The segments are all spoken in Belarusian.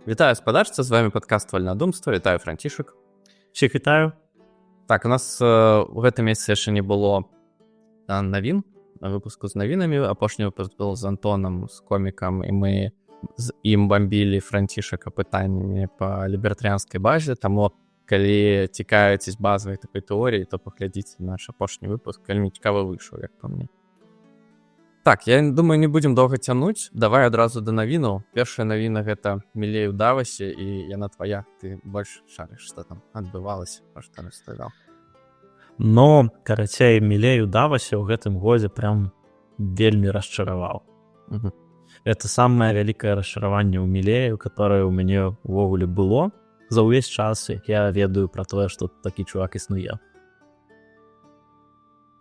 Вітаю, спадарцы, з вами падкаст Вальнадумства. Вітаю, Францішак. Всіх вітаю. Так, у нас у гэтым месяцы яшчэ не было навін, выпуску з навінамі. Апошні выпуск был з Антонам, з комікам, і мы з ім бамбілі Францішака пытаннямі па лібертарыянскай базе. Таму, калі цікавіцесь базавай такой тэоріі, то паглядзіце наш апошні выпуск, вельмі цікава выйшаў, як па мне. Так, я думаю, не будзем доўга цянуць. Давай адразу да навінаў. Першая навіна — гэта Мілей у Давасе, і яна твая. Ты больш шарыш, што там адбывалася, пра што распавядаў. Но, карацей, Мілей у Давасе ў гэтым годзе прям вельмі расчараваў. Это самае вялікае расчараванне ў Мілею, которое ў мяне ўвогуле было за ўвесь час, як я ведаю пра тое, што такі чувак існуе.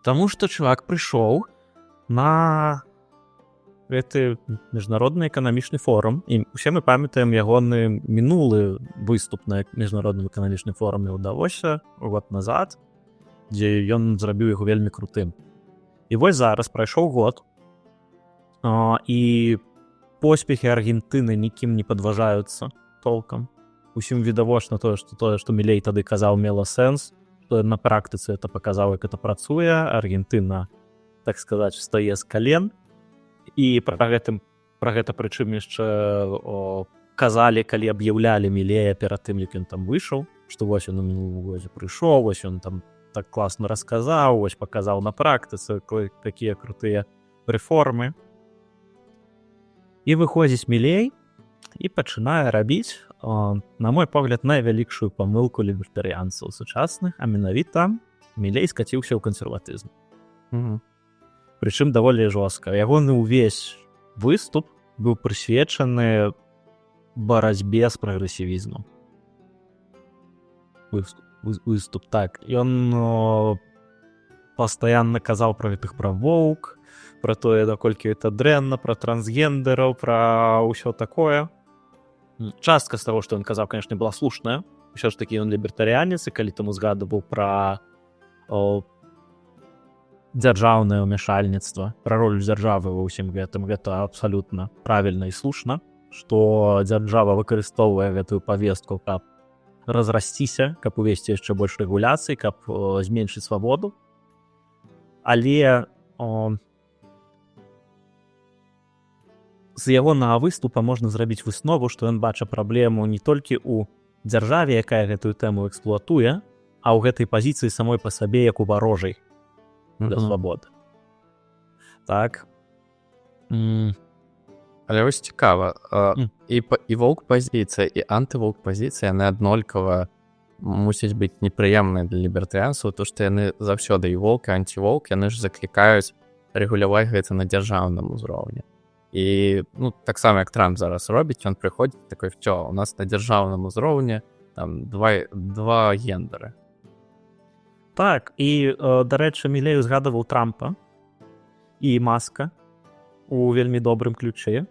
Таму што чувак прыйшоў на гэты міжнародны эканамічны форум, і усе мы памятаем ягоны мінулы выступ на міжнародным эканамічным форуме ў Давосе год назад, дзе ён зрабіў яго вельмі крутым. І вось зараз прайшоў год, і поспехі Аргентыны нікім не падважаюцца толкам. Усім відавочна тое, што Мілей тады казаў, мела сэнс, што на практыцы это паказаў, як это працуе. Аргентына, так сказаць, стае з кален, і пра гэта прычым яшчэ казалі, калі аб'яўлялі Мілея перад тым, як ён там выйшаў, што вось ён у мінулым годзе прыйшоў, вось ён там так класна расказаў, вось паказаў на практыцы такія крутыя рэформы. І выходзіць Мілей і пачынае рабіць, на мой погляд, найвялікшую памылку лібертарыянцаў сучасных, а менавіта Мілей скаціўся ў кансерватызм. Прычым даволі жорстка. Ягоны ўвесь выступ быў прысвечаны барацьбе з прагрэсівізмам. Выступ, так. Ён пастаянна казаў пра гэтых правоўк, пра тое, наколькі гэта дрэнна, пра трансгендераў, пра ўсё такое. Частка з таго, што ён казаў, канешне, была слушная. Усё ж такі ён лібертарыянец, і калі там узгадываў пра дзяржаўнае ўмяшальніцтва, пра роль дзяржавы ва ўсім гэтым, гэта абсалютна правільна і слушна, што дзяржава выкарыстоўвае гэтую павестку, каб разрасціся, каб увесці яшчэ больш рэгуляцый, каб зменшыць свабоду. Але з ягонага выступа можна зрабіць выснову, што ён бачыць праблему не толькі ў дзяржаве, якая гэтую тэму эксплуатуе, а ў гэтай пазіцыі самой па сабе, як у варожай для свабоды. Так. Але вось цікава, і воўк-пазіцыя, і антывоўк-пазіцыя, яны аднолькава мусяць быць непрыемныя для лібертарыянцаў, то што яны заўсёды і воўк, і антівоўк, яны ж заклікаюць рэгуляваць гэта на дзяржаўным узроўні. І, таксама, як Трамп зараз робіць, ён прыходзіць такой, у нас на дзяржаўным узроўні там два гендары. Так, і, дарэчы, Мілей узгадываў Трампа і Маска у вельмі добрым ключы.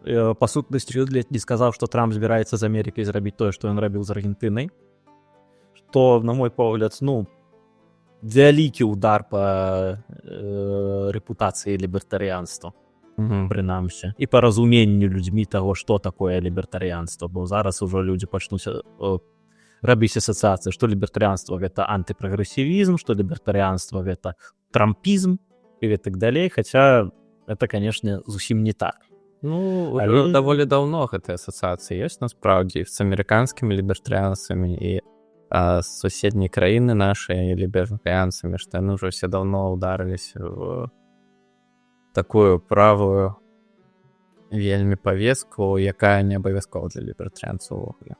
Па сутнасці, не сказаў, што Трамп збіраецца з Амерыкай зрабіць тое, што ён рабіў з Аргентынай. Што, на мой погляд, вялікі ўдар па рэпутацыі лібертарыянства, прынамсі, і па разуменню людзьмі таго, што такое лібертарыянства, бо зараз ужо людзі пачнуць рабіць асацыяцыі, што лібертарыянства — гэта антыпрагрэсівізм, што лібертарыянства — гэта трампізм і так далей, хаця это, канешне, зусім не так. Але даволі даўно гэтыя асацыяцыі ёсць, насправдзе, з амерыканскімі лібертарыянцамі і з суседняй краіны нашай лібертарыянцамі, што яны ўжо ўсе даўно ўдарыліся в такую правую вельмі павестку, якая не абавязкова для лібертарыянцаў увогуле.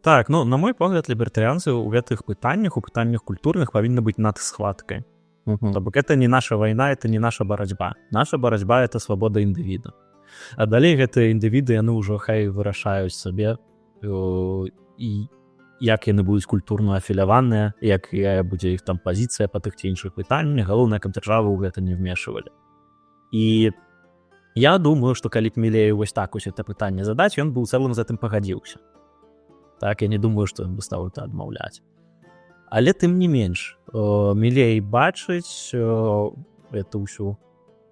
Так, на мой погляд, лібертарыянцы ў гэтых пытаннях, у пытаннях культурных павінны быць над схваткай. То бок это не наша вайна, это не наша барацьба. Наша барацьба — это свабода індывіда. А далей гэтыя індывіды, яны ўжо хай вырашаюць сабе, і як яны будуць культурна афіляваныя, якая будзе іх там пазіцыя па тых ці іншых пытаннях. Галоўнае, каб дзяржавы ў гэта не вмешвалі. І я думаю, што калі б Мілею вось так усе это пытанне задаць, ён бы ў цэлым з гэтым пагадзіўся. Так, я не думаю, што ён бы стаў это адмаўляць. Але тым не менш, Мілей бачыць эту ўсю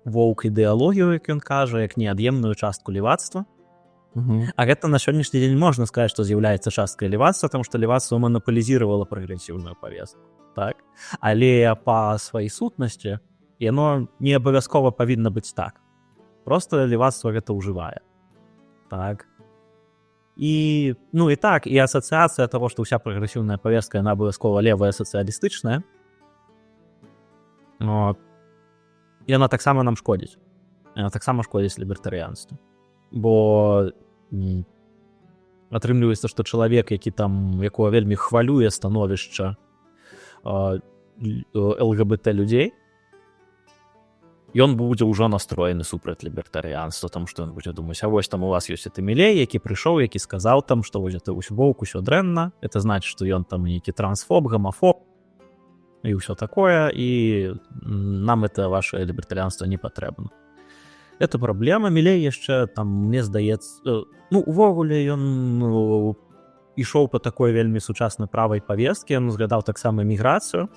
воўк ідэалогію, як ён кажа, як неад'емную частку левацтва. А гэта на сённяшні дзень можна сказаць, што з'яўляецца часткай левацтва, таму што левацтва манапалізіравала прагрэсіўную павестку. Так? Але па сваёй сутнасці яно не абавязкова павінна быць так. Просто левацтва гэта ўжывае. Так. І так, і асацыяцыя таго, што ўся прагрэсіўная павестка яна абавязкова левая сацыялістычная, яна таксама нам шкодзіць. Яна таксама шкодзіць лібертарыянству. Бо атрымліваецца, што чалавек, якога вельмі хвалюе становішча ЛГБТ людзей, ён будзе ўжо настроены супраць лібертарыянства, таму што ён будзе думаць, а вось там у вас ёсць гэты Мілей, які прыйшоў, які сказаў там, што вось гэта воўк, усё дрэнна, это значыць, што ён там нейкі трансфоб, гамафоб і ўсё такое, і нам это ваше лібертарыянства не патрэбна. Это праблема. Мілей яшчэ там, мне здаецца, увогуле ён ішоў па такой вельмі сучаснай правай павесткі, ён згадаў таксама міграцыю,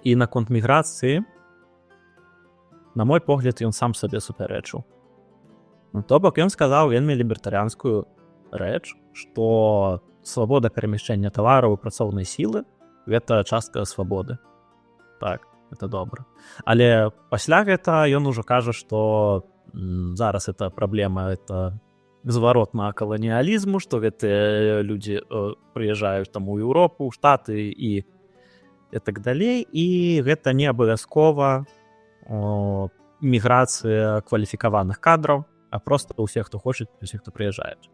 і наконт міграцыі, на мой погляд, ён сам сабе супярэчыў. То бок ён сказаў вельмі лібертарыянскую рэч, што свабода перамяшчэння тавараў і працоўнай сілы гэта частка свабоды. Так, это добра. Але пасля гэта ён ужо кажа, што зараз это праблема, это зварот на каланіялізму, што гэтыя людзі прыязджаюць там у Еўропу, у Штаты і так далей, і гэта не абавязкова міграцыя кваліфікаваных кадраў, а проста ўсе, хто хочуць, усе, хто прыязджаюць.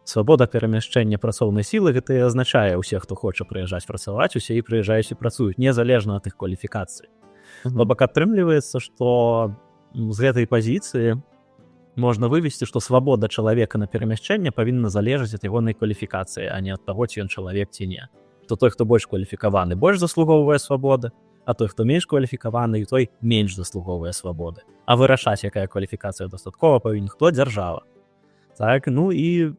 Свабода перамяшчэння працоўнай сілы гэта і азначае ўсе, хто хоча прыязджаць працаваць, усе і прыязджаюць і працуюць, незалежна ад іх кваліфікацый. Бок атрымліваецца, што з гэтай пазіцыі можна вывесці, што свабода чалавека на перамяшчэнне павінна залежаць ад ягонай кваліфікацыі, а не ад таго, ці ён чалавек ці не. Што той, хто больш кваліфікаваны, больш заслугоўвае свабоды, а той, хто менш кваліфікаваны, і той менш заслугоўвае свабоды. А вырашаць, якая кваліфікацыя дастаткова павінен хто? Дзяржава. Так, і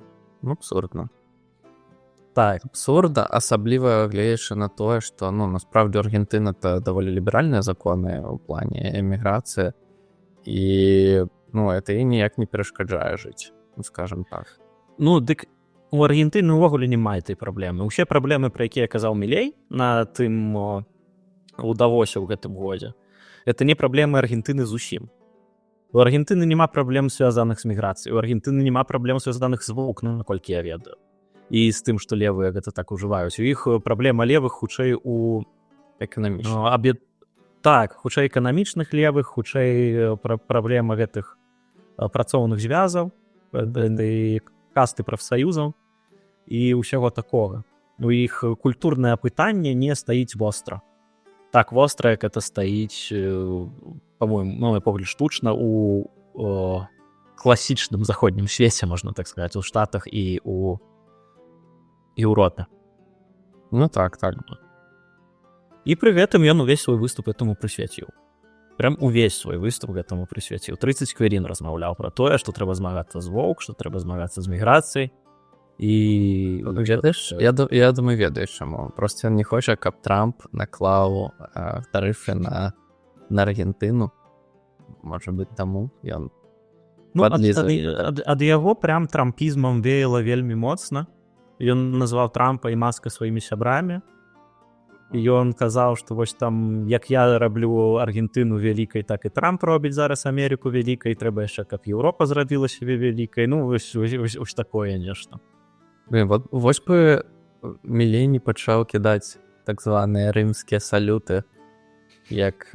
абсурдна. Так. Абсурдна, асабліва гледзячы на тое, што, насправді, Аргентына — это даволі ліберальныя законы ў плане эміграцыі, і, это і ніяк не перашкаджае жыць, скажем так. Дык у Аргентыны ўвогуле няма этой праблемы. Усе праблемы, пра якія казаў Мілей на тым у Давосе ў гэтым годзе, это не праблемы Аргентыны зусім. У Аргентыны няма праблем, звязаных з міграцыяй. У Аргентыны няма праблем, звязаных з воўк, наколькі я ведаю. І з тым, што левыя гэта так ужываюць. У іх праблема левых хутчэй у эканамічных. Так, хутчэй эканамічных левых, хутчэй праблема гэтых працоўных звязаў, касты прафсаюзаў і ўсяго такога. У іх культурнае пытанне не стаіць востра. Так востра, як это стаіць, по-моему, на мой погляд, штучна у класічным заходнім свеце, можна так сказаць, у Штатах і у Еўропе. Так. І пры гэтым ён увесь свой выступ этому прысвяціў. Прям увесь свой выступ гэтаму прысвяціў. 30 хвілін размаўляў пра тое, што трэба змагацца з воўк, што трэба змагацца з міграцыяй. І я думаю, ведаеш чаму. Просто ён не хоча, каб Трамп наклаў тарыфы на Аргентыну. Можа быць, таму ён ад яго прям трампізмам веяла вельмі моцна. Ён назваў Трампа і Маска сваімі сябрамі. І ён казаў, што вось там, як я раблю Аргентыну вялікай, так і Трамп робіць зараз Амерыку вялікай, трэба яшчэ, каб Еўропа зрабіла сябе вялікай. Вось такое нешта. Вось бы Мілей не пачаў кідаць так званыя рымскія салюты, як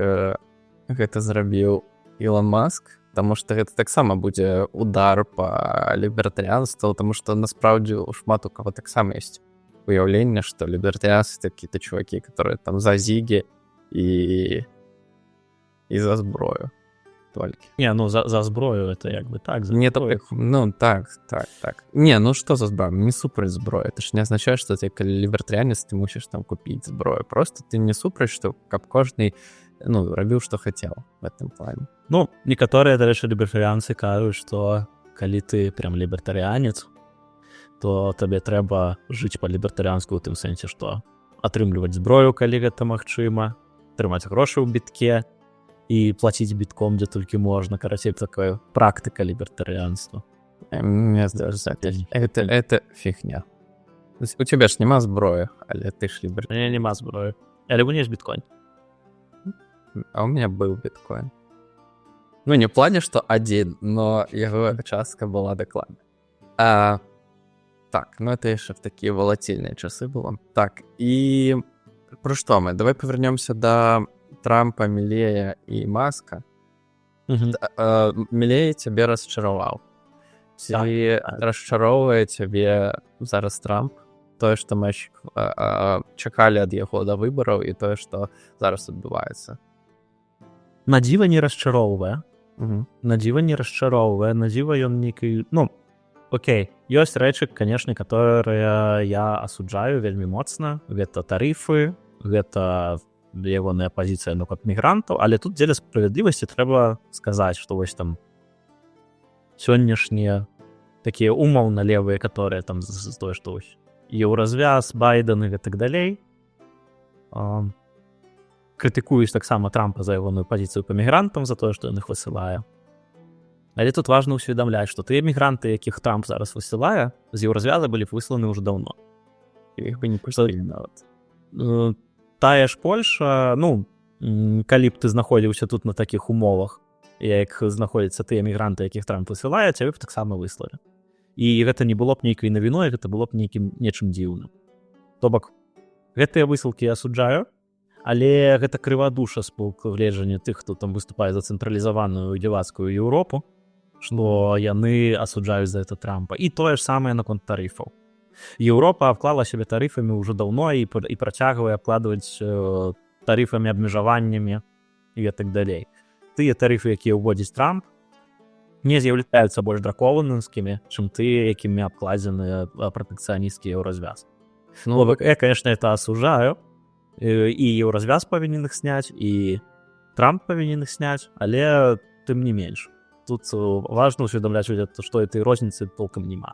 гэта зрабіў Ілон Маск, таму што гэта таксама будзе удар па лібертарыянству, таму што насправді шмат у каго таксама ёсць уяўленне, што лібертарыянцы — такія чувакі, которые там за зігі і за зброю толькі. За зброю это як бы так. Не так. Не, што за зброю? Не супраць зброю. Это ж не азначае, што ты калі лібертарыянец, ты мусіш там купіць зброю. Просто ты не супраць, што каб кожны рабіў, што хацеў в гэтым плане. Некаторыя, дарэчы, лібертарыянцы кажуць, што калі ты прям лібертарыянец, то табе трэба жыць па-лібертарыянску ў тым сэнсе, што атрымліваць зброю, калі гэта магчыма, трымаць грошы ў бітке, і плаціць бітком, дзе толькі можна. Карацей, такая практыка лібертарыянства. Мне здаецца, это фігня. У тебя ж няма зброі, але ты ж У меня няма зброі. Але у меня есть биткоин. А у меня был биткоин. Ну, не в плане, что один, но его частка была докладна. Так, ну это еще в такие волатильные часы было. Так, и про что мы? Давай повернемся до Трампа, Милея и Маска. Милей тебе расчаровал. Ці расчароўвае цябе зараз Трамп? Тое, што мы чакалі ад яго да выбараў і тое, што зараз адбываецца. На дзіва не расчароўвае. На дзіва не расчароўвае. На дзіва ён нейкі... Ну, окей, ёсць рэчы, канешне, которые я асуджаю вельмі моцна. Гэта тарыфы, гэта ягоная пазіцыя наконт мігрантаў, але тут дзеля справядлівасці трэба сказаць, што вось там сённяшнія такія умоўна левыя, которые там тое, што вось еўразвяз, Байден і гэтак далей, крытыкуюць таксама Трампа за ягоную пазіцыю па мігрантам, за тое, што ён іх высылае. Але тут важна ўсведамляць, што тыя мігранты, якіх Трамп зараз высылае, з еўразвяза былі б высланы ўжо даўно. І іх бы не пустілі нават. Тая ж Польша, ну, калі б ты знаходзіўся тут на такіх умовах, як знаходзяцца тыя мігранты, якіх Трамп высылае, цябе б таксама выслалі. І гэта не было б нейкай навіной, гэта было б нечым дзіўным. То бок, гэтыя высылкі я асуджаю, але гэта крывадуша з пункту тых, хто там выступае за цэнтралізаваную дзівацкую Еўропу, што яны асуджаюць за гэта Трампа. І тое ж самае наконт тарыфаў. Еўропа абклала сябе тарыфамі ўжо даўно і працягвае абкладваць тарыфамі, абмежаваннямі і гэтак далей. Тыя тарыфы, якія ўводзіць Трамп, не з'яўляюцца больш дракованскімі, чым тыя, якімі абкладзены пратэкцыянісцкі еўразвяз. Ну, я, конечно, это асужаю, і еўразвяз павінен іх сняць, і Трамп павінен іх сняць, але тым не менш. Тут важна ўсведамляць, што этой розніцы толкам няма.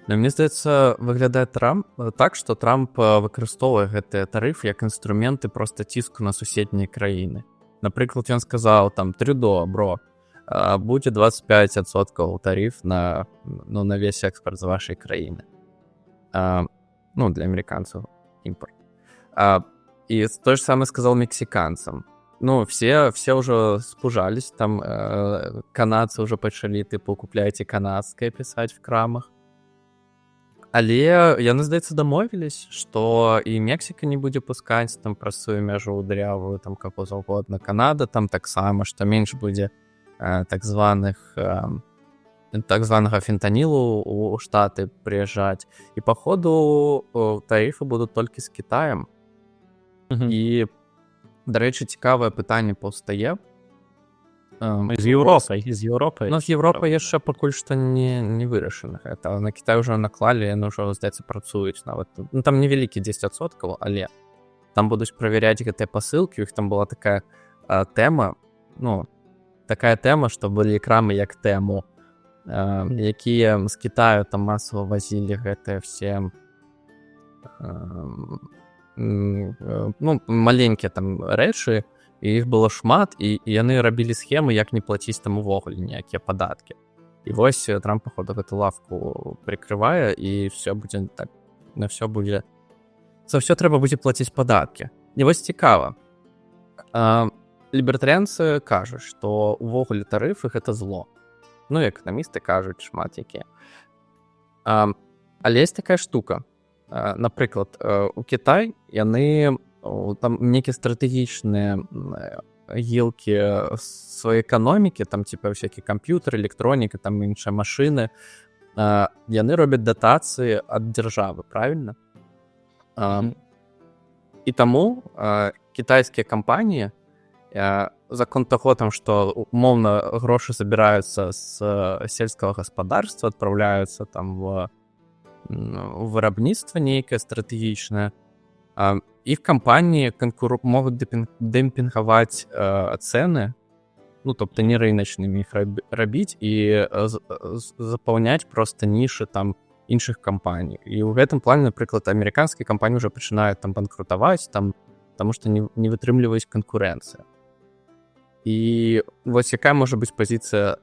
Но мне здаецца, выглядае Трамп так, што Трамп выкарыстоўвае гэтыя тарыфы як інструменты проста ціску на суседнія краіны. Напрыклад, ён сказаў, там, Трюдо, бро, будзе 25% тариф на весь экспорт з вашай краіны. Ну, для американцев импорт. И то же самое сказал мексиканцам. Ну, все уже спужались, там канадцы уже пачалі, типу, купляйте канадское писать в крамах. Але яны, здаецца, дамовілись, што і Мексіка не будзе пускаць там праз сваю мяжу дрявую, там каго заўгодна. Канада там таксама, што менш будзе так званага фентанілу у Штаты прыязджаць. І па ходу тарифы будуць толькі з Кітаем. І, дарэчы, цікавае пытанне паўстае. З Еўропай. Ну, з Еўропай яшчэ пакуль што не вырашана гэта. На Кітай ўжо наклалі, яны ўжо, здаецца, працуюць нават. Ну, там невялікі 10%, але там будуць правяряць гэтыя пасылкі. У іх там была такая тэма, ну, такая тэма, што былі крамы як тэму, якія з Кітаю там масава вазілі гэтыя все маленькія там рэчы, і іх было шмат, і яны рабілі схемы, як не плаціць там увогуле ніякія падаткі. І вось Трамп, походу, гэту лавку прикрывае, і все будзе так, на все будзе... За все трэба будзе плаціць падаткі. І вось цікава. Лібертарыянцы кажуць, што увогуле тарыфы — гэта зло. Ну, эканамісты кажуць шмат якія. Але ёсць такая штука. Напрыклад, у Кітай яны... там некія стратэгічныя гілкі сваёй эканомікі, там типа всякие камп'ютары, электроніка, там іншыя машыны, яны робяць датацыі ад дзяржавы, правильно? І таму кітайскія кампаніі за конт таго, там, што умоўна грошы забіраюцца з сельскага гаспадарства, адпраўляюцца там в вырабніцтва нейкае стратэгічнае, іх кампаніі могуць дэмпінгаваць цэны, ну, тобто не рыначнымі іх рабіць і запаўняць проста нішы там іншых кампаній. І ў гэтым плане, напрыклад, амерыканскія кампаніі ўжо пачынаюць там банкрутаваць, там, таму што не вытрымліваюць канкурэнцыю. І вось якая можа быць пазіцыя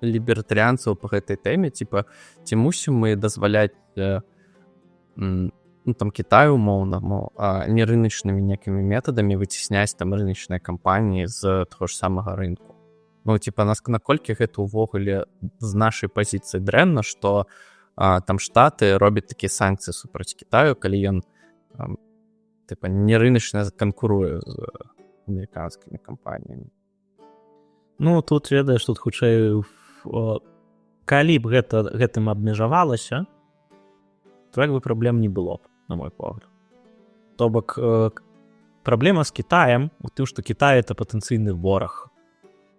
лібертарыянцаў па гэтай тэме, типа, ці мусім мы дазваляць ну, там Китаю умоўна, не рыначнымі некімі метадамі выцісняць там рыначныя кампаніі з таго ж самага рынку. Ну, типа, наколькі гэта ўвогуле з нашай пазіцыі дрэнна, што там Штаты робяць такія санкцыі супраць Китаю, калі ён типа не рыначна канкуруе з амерыканскімі кампаніямі. Ну, тут, ведаеш, тут хутчэй калі б гэтым абмежавалася, то як бы праблем не было б, на мой погляд. То бок, праблема з Кітаем у тым, што Кітай — это патэнцыйны вораг.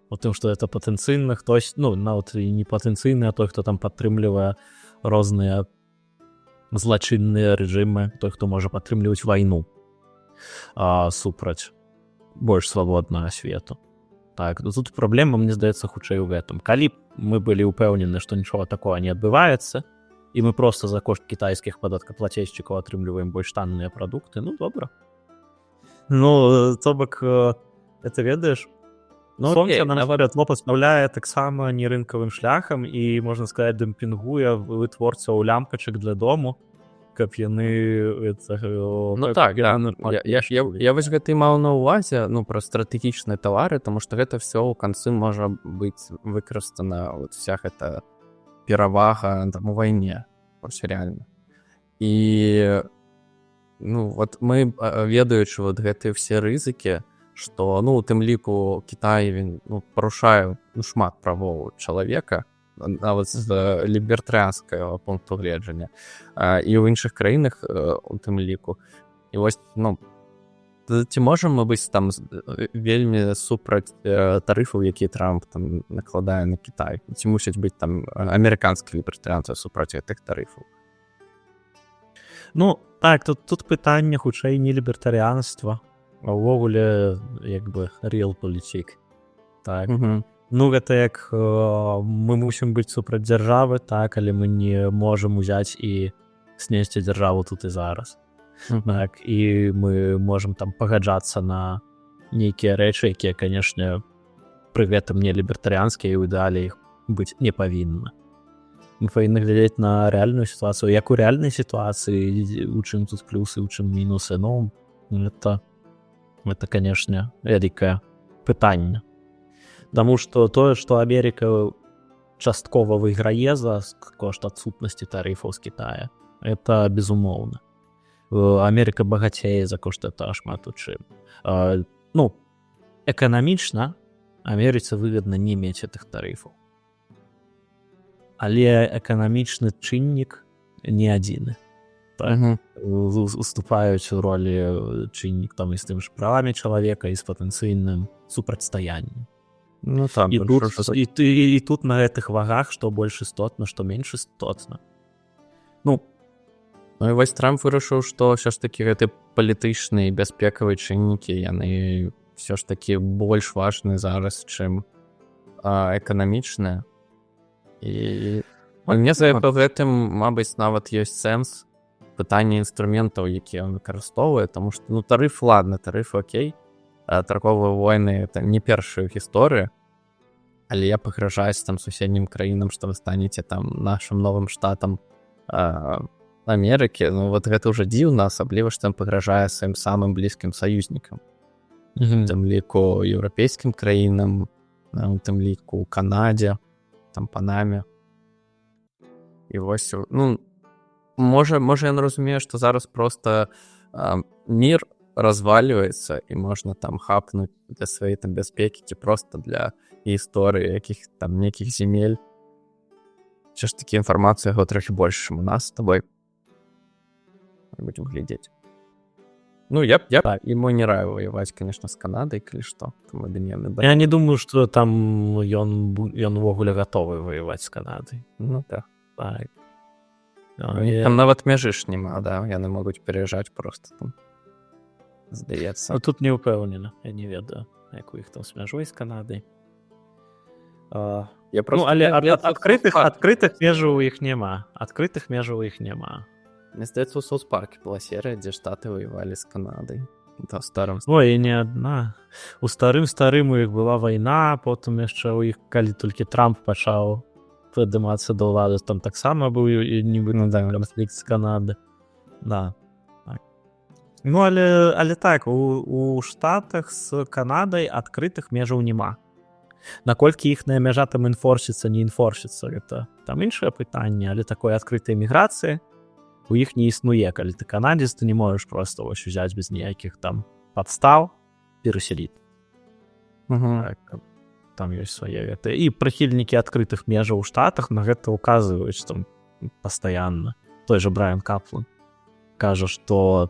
У тым, што это патэнцыйны хтось, ну, нават і не патэнцыйны, а той, хто там падтрымлівае розныя злачынныя рэжымы, той, хто можа падтрымліваць вайну супраць больш свабоднага свету. Так, тут праблема, мне здаецца, хутчэй у гэтым. Калі б мы былі ўпэўнены, што нічога такого не адбываецца, і мы проста за кошт кітайскіх падаткаплацельшчыкаў атрымліваем больш танныя прадукты, ну, добра. Ну, то бок, это ведаеш, ну, святло пастаўляе таксама нерынкавым шляхам і, можна сказаць, дэмпінгуе вытворцаў лямпачак для дому, каб яны... Ну так, да. Я вось гэта і маў на ўвазе, ну, пра стратэгічныя тавары, таму што гэта все ў канцы можа быць выкарыстана, вот вся гэта перавага там у вайне, вось реально. І, ну, вот мы, ведаючы вот гэтыя все рызыкі, што, ну, у тым ліку Кітай, він, ну, парушае, ну, шмат правоў чалавека, нават з лібертарыянскага пункту гледжання, і ў іншых краінах у тым ліку. І вось, ну, ці можам мы быць там вельмі супраць тарыфаў, якія Трамп там накладае на Кітай? Ці мусяць быць там амерыканскія лібертарыянцы супраць гэтых тарыфаў? Ну, так, тут пытанне хутчэй не лібертарыянства, а ўвогуле, як бы, реал-політик. Так. Ну, гэта як мы мусім быць супраць дзяржавы, так, але мы не можам узяць і снесці дзяржаву тут і зараз. Так, і мы можам там пагаджацца на нейкія рэчы, якія, канешне, пры гэтым не лібертарыянскія, і ў ідэале іх быць не павінна. Мы павінны глядзець на рэальную сітуацыю. Як у рэальнай сітуацыі, у чым тут плюсы, у чым мінусы, ну, это, канешне, вялікае пытанне. Таму што тое, што Амерыка часткова выйграе за кошт адсутнасці тарыфаў з Кітая, это безумоўна. Амерыка багацее за кошт этого шмат у чым. Ну, эканамічна Амерыцы выгадна не мець гэтых тарыфаў. Але эканамічны чыннік не адзіны. Так? Уступаюць у ролі чыннік там і з тым ж правамі чалавека, і з патэнцыйным супрацьстаяннем. Ну, там, і тут на гэтых вагах, што больш істотна, што менш істотна. Ну, і вось Трамп вырашыў, што ўсё ж такі гэты палітычныя і бяспекавыя чыннікі, яны ўсё ж такі больш важны зараз, чым эканамічныя. І мне здаецца, па гэтым, мабыць, нават ёсць сэнс пытання інструментаў, якія ён выкарыстоўвае, таму што, ну, тарыф, ладно, тарыф окей, торговыя войны — это не першая гісторыя, але я пагражаюсь там суседнім краінам, што вы станеце там нашым новым штатам Амерыкі. Ну, вот гэта ўжо дзіўна, асабліва, што ён пагражае сваім самым блізкім саюзнікам. У тым ліку еўрапейскім краінам, у тым ліку Канадзе, там Панаме. І вось, ну, можа ён разумее, што зараз проста мір разваливается, і можна там хапнуць для сваёй там бяспекі, ці проста для гісторыі якіх там нейкіх земель. Ці ж такі інфармацыя яго трохі больш, чым у нас з табой. Будем глядзець. Ну, я ему не раю воевать, конечно, с Канадой, калі што. Я не думаю, что там ён увогуле готовы воевать с Канадой. Ну, так. Так. Там нават мяжы ж няма, да? Яны могуць пераязджаць просто там. Здаецца. Ну, тут не ўпэўнена, я не ведаю, як у іх там з мяжой з Канадай. Ну, але адкрытых межаў у іх няма. Адкрытых межаў у іх няма. Мне здаецца, у Соус-парке была серыя, дзе Штаты воевалі з Канадай. Да, старым. Ой, і не адна. У старым у іх была вайна, потым яшчэ ў іх, калі толькі Трамп пачаў падымацца да ўлады, там таксама быў нібы канфлікт з Канады. Да. Так. Ну, але так, у Штатах з Канадай адкрытых межаў няма. Наколькі іхная мяжа там інфорсіцца, не інфорсіцца, гэта там іншае пытанне, але такой адкрытай міграцыі у іх не існуе. Калі ты канадзец, ты не можаш просто вось узяць без ніякіх там падстаў перасяліць. Так, там ёсць свае гэта. І прыхільнікі адкрытых межаў у Штатах на гэта указваюць там пастаянна. Той жа Брайан Каплан кажа, што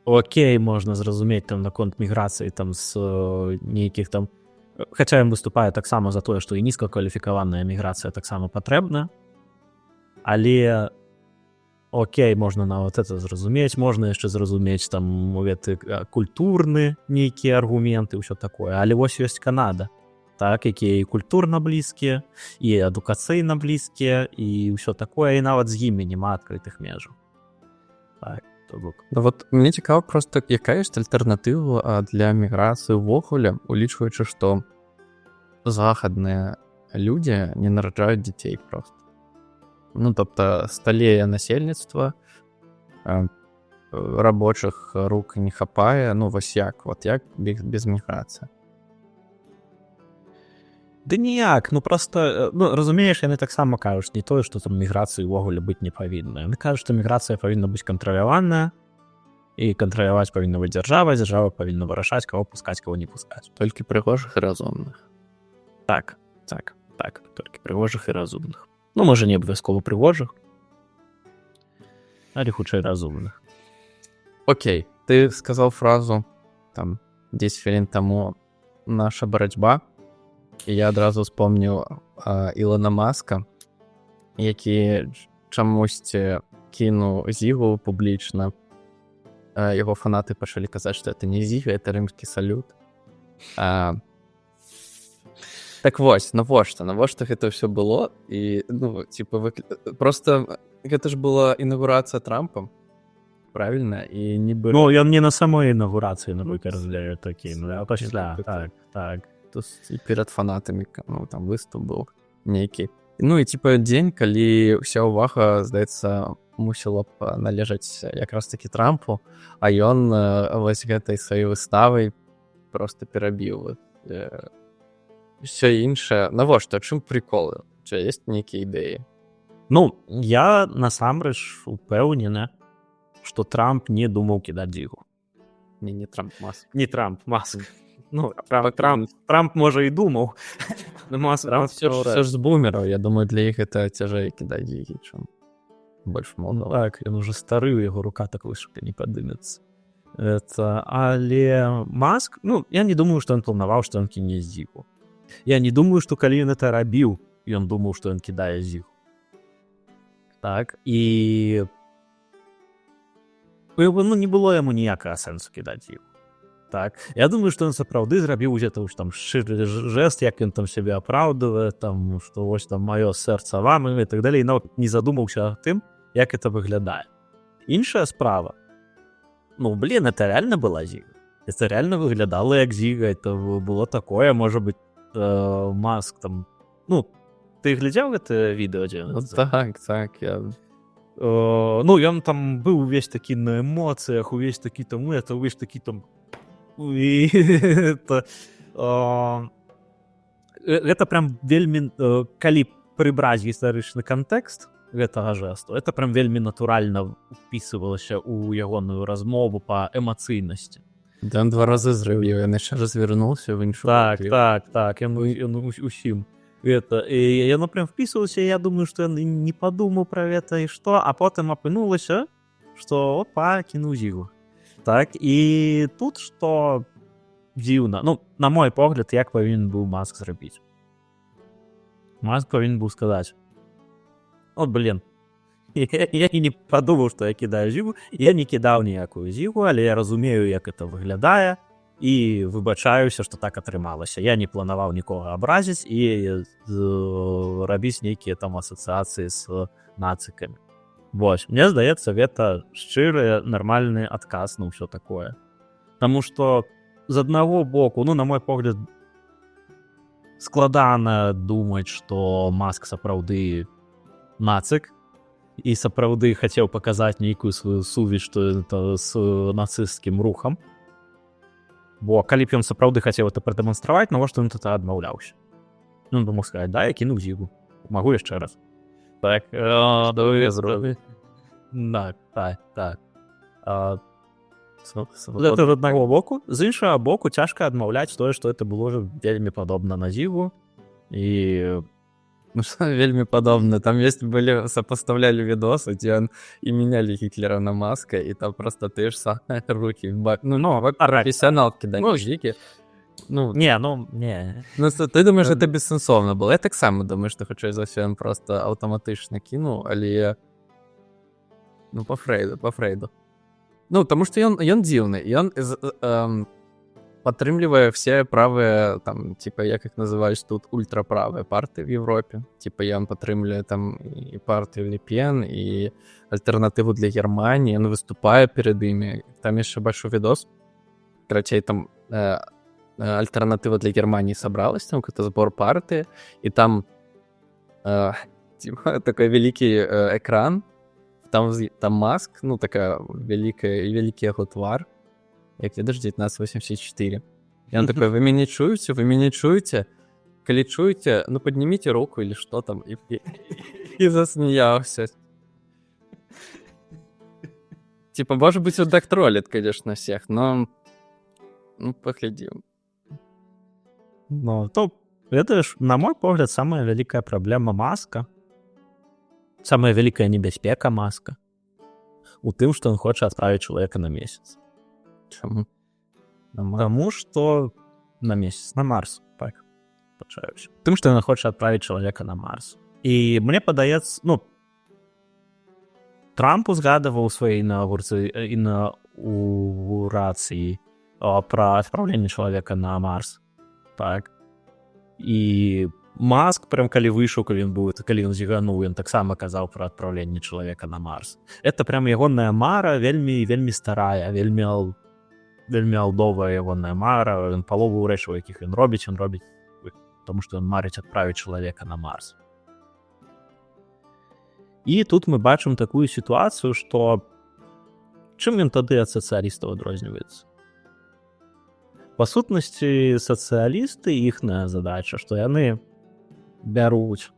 окей, можна зразумець там наконт міграцыі там з нейкіх там, хаця ён выступае таксама за тое, што і нізкакваліфікаваная міграцыя таксама патрэбна, але окей, можна нават это зразумець, можна яшчэ зразумець там гэты культурны нейкія аргументы, ўсё такое, але вось ёсць Канада, так, якія і культурна блізкія, і адукацыйна блізкія, і ўсё такое, і нават з імі няма адкрытых межаў. Так. Ну, вот мне цікава просто, яка ёсць альтэрнатыва для міграцыі ўвогуле, улічваючы, што захадныя людзі не нараджаюць дзяцей проста. Ну, тобто, сталее насельніцтва, рабочых рук не хапае, ну, вось як без міграцыі? Ды ніяк, ну просто, ну, разумееш, яны таксама кажуць не тое, што там міграцыі ўвогуле быць не павінна. Яны кажуць, што міграцыя павінна быць кантраляваная, і кантраляваць павінна быць дзяржава павінна вырашаць, каго пускаць, каго не пускаць. Толькі прыгожых і разумных. Так, толькі прыгожых і разумных. Ну, можа, не абавязкова прыгожых, але хутчэй разумных. Окей, ты сказаў фразу там 10 хвілін таму «наша барацьба», і я адразу вспомніў Ілона Маска, які чамусьці кінуў Зігу публічна. Яго фанаты пачалі казаць, што это не Зіга, это рымскі салют. Так вось, навошта гэта ўсё было? І, ну, типа, просто гэта ж была інаўгурацыя Трампа, правільна? І нібы... Ну, ён не на самой інаўгурацыі, напрыклад, разглядаем такі, ну, а пасля, так. І перад фанатамі, ну, там выступ быў нейкі. Ну, і, типа, дзень, калі ўся ўвага, здаецца, мусіла б належаць якраз такі Трампу, а ён вось гэтай сваёй выставай проста перабіў ўсё іншае. Навошта? Чым приколы? Ці ёсць нейкія ідэі? Ну, я насамрэч упэўнены, што Трамп не думаў кідаць Зігу. Не Трамп, Маск. Не Трамп, Маск. Ну, Трамп можа і думаў. Трамп все ж з бумераў. Я думаю, для іх гэта цяжэй кідаць Зігі, чым больш молодого. Так, ён уже стары, у яго рука так вышка не падымецца. Але Маск, ну, я не думаю, што ён планаваў, што ён кіне Зігу. Я не думаю, што калі ён это рабіў, ён думаў, што ён кідае Зігу. Так, і ну, не было яму ніякага сэнсу кідаць Зігу. Так, я думаю, што ён сапраўды зрабіў гэта ўж там шчыры жэст, як ён там сябе апраўдвае, там, што вось там маё сэрца вам і так далей, нават не задумаўся тым, як это выглядае. Іншая справа. Ну, блин, это реально была Зіга. Это реально выглядала як Зіга, это было такое, можа быць, Маск там... Ну, ты глядзеў гэта відэо, дзе? Ну, так, я... Ну, ён там быў увесь такі на эмоцыях, увесь такі там, увесь такі там... І гэта прям вельмі, калі прыбраць гістарычны кантэкст гэтага жэсту, это прям вельмі натуральна впісывалася ў ягоную размову па эмацыйнасці. Да, ён 2 разы зрыў, ён яшчэ развярнуўся в іншу. Так, ён усім. І яно прям впісвалася, я думаю, што ён не падумаў пра гэта і што, а потым апынулася, што опа, кінуў Зігу. Так, і тут што дзіўна, ну, на мой погляд, як павінен быў Маск зрабіць. Маск павінен быў сказаць: «От, блин, я не падумаў, што я кідаю Зігу, я не кідаў ніякую Зігу, але я разумею, як это выглядае, і выбачаюся, што так атрымалася. Я не планаваў нікога абразіць і рабіць нейкія там асацыяцыі з нацыкамі». Вось, мне здаецца, гэта шчыры нармальны адказ на ўсё такое. Таму што з аднаго боку, ну, на мой погляд, складана думаць, што Маск сапраўды нацык і сапраўды хацеў паказаць нейкую сваю сувязь з нацысцкім рухам. Бо калі б ён сапраўды хацеў это прадэманстраваць, навошта ён тут адмаўляўся? Ну, мог сказаць, да, я кінуў зігу. Магу яшчэ раз. Так, так. З аднаго боку, з іншага боку цяжка адмаўляць тое, што это было вельмі падобна на зігу і Ну что, вельмі падобна. Там есть были, сопоставляли видосы, где он и меняли Гитлера на Маска, и там просто ты ж самые руки. Ну, профессионал кидать жики. Ну, не. Ну, ты думаешь, это бессенсовно было? Я так само думаю, что хочу за все он просто автоматично кинул, але... Ну, по Фрейду. Ну, тому что он дивный, и он падтрымлівае все правыя, там, типа, як іх называюць тут, ультраправыя партыі в Европе. Типа, ён падтрымлівае там і партыю Ле Пен, і альтэрнатыву для Германии, он выступае перед імі. Там яшчэ большой видос. Карацей, там альтэрнатыва для Германии собралась, там какой-то сбор партыі, і там типа, такой вялікі экран, там Маск, ну, такая вялікі яго твар, як ведаш, 1984. И он такой, вы меня чуете? Коли чуете, ну поднимите руку или что там. И засмеялся. Типа, может быть, он так троллит, конечно, всех, но... Ну, поглядим. Ну, то, это ж, на мой погляд, самая вялікая праблема Маска, самая вялікая небяспека Маска у тым, што ён хоча адправіць чалавека на месяц. Чаму? Таму што на месяц, на Марс, так, пачаюся. Тым, што ён хоча адправіць чалавека на Марс. І мне падаецца, ну, Трамп узгадываў свае інаўгурацыі пра адпраўленне чалавека на Марс, так. І Маск, прям калі выйшаў, калі ён зігануў, ён таксама казаў пра адпраўленне чалавека на Марс. Это прям ягоная мара, вельмі старая, вельмі алдовая ягоная мара, ён палову рэчаў, якіх ён робіць, тому што ён марыць адправіць чалавека на Марс. І тут мы бачым такую сітуацыю, што чым ён тады ад сацыялістаў адрозніваецца? Па сутнасці, сацыялісты, іхная задача, што яны бяруць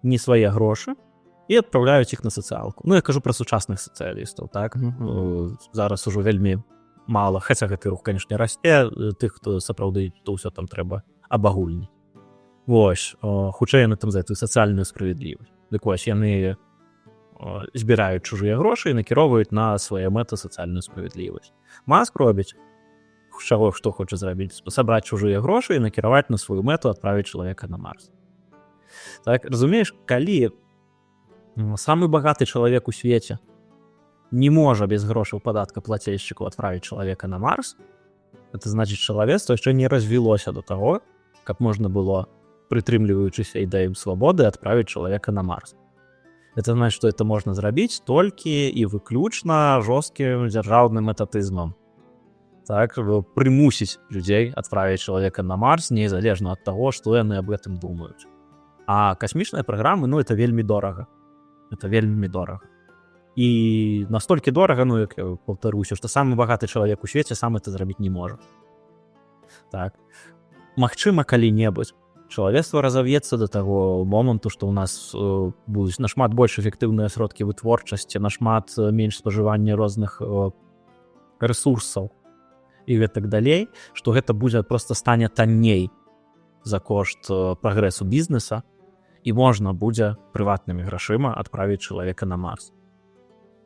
не свае грошы і адпраўляюць іх на сацыялку. Ну, я кажу пра сучасных сацыялістаў, так? Зараз ужо вельмі мала, хаця гэты рух, канешне, расце, тых, хто сапраўды, то ўсё там трэба абагульніць. Вось, хутчэй яны там за эту сацыяльную справядлівасць. Дык вось, яны збіраюць чужыя грошы і накіроўваюць на свае мэты сацыяльную справядлівасць. Маск робіць, што хоча зрабіць, сабраць чужыя грошы і накіраваць на сваю мэту адправіць чалавека на Марс. Так, разумееш, калі самы багаты чалавек у свеце не можа без грошаў падаткаплацельшчыку адправіць чалавека на Марс, это значыць, чалавецтва яшчэ не развілося до таго, каб можна было, прытрымліваючыся ідэям свабоды, адправіць чалавека на Марс. Это значыць, што это можна зрабіць толькі і выключна жорсткім дзяржаўным этатызмам. Так, прымусіць людзей адправіць чалавека на Марс, незалежна ад таго, што яны аб гэтым думаюць. А касмічныя праграмы, ну, это вельмі дорага. Это вельмі дорага. І настолькі дорага, ну, як я паўтаруся, што самы багаты чалавек у свеце сам это зрабіць не можа. Так. Магчыма, калі-небудзь чалавецтва разав'ецца да таго моманту, што ў нас будуць нашмат больш эфектыўныя сродкі вытворчасці, нашмат менш спажывання розных рэсурсаў і гэтак далей, што гэта будзе проста стане танней за кошт прагрэсу бізнеса, і можна будзе прыватнымі грашыма адправіць чалавека на Марс.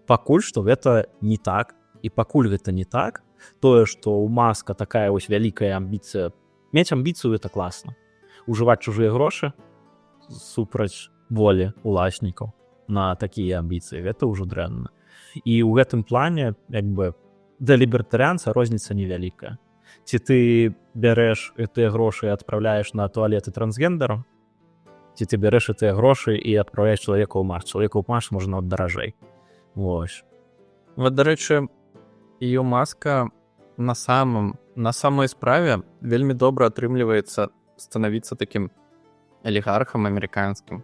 Пакуль што гэта не так, і пакуль гэта не так, тое, што ў Маска такая вось вялікая амбіцыя, мець амбіцыю это класна. Ужываць чужыя грошы супраць волі уласнікаў на такія амбіцыі, гэта ўжо дрэнна. І ў гэтым плане, як бы, для лібертарыянца розніца невялікая. Ці ты бярэш гэтыя грошы і адпраўляеш на туалеты трансгендеру, ці ты бярэш гэтыя грошы і адпраўляеш чалавека ў Марс. Чалавека ў Марс можна даражэй. Вось. Вот, дарэчы, і у Маска на самой справе вельмі добра атрымліваецца становіцца такім алігархам амерыканскім.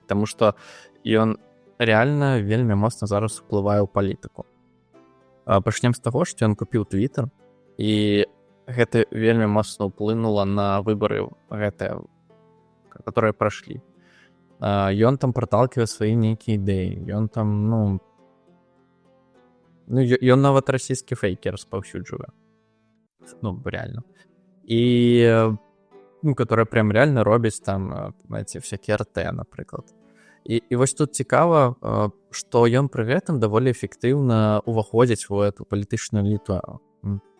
Таму што ён реально вельмі моцна зараз уплывае ў палітыку. Пачнем з таго, што ён купіў Twitter, і гэта вельмі моцна ўплынула на выбары гэтыя, которые прайшлі. Ён там праталківае свае нейкія ідэі, ён там, ён нават расійскі фейкі распаўсюджвае. Реально. І которые прям реально робяць там эти всякие РТ, напрыклад. І вось тут цікава, што ён пры гэтым даволі эфектыўна ўваходзіць у эту палітычную эліту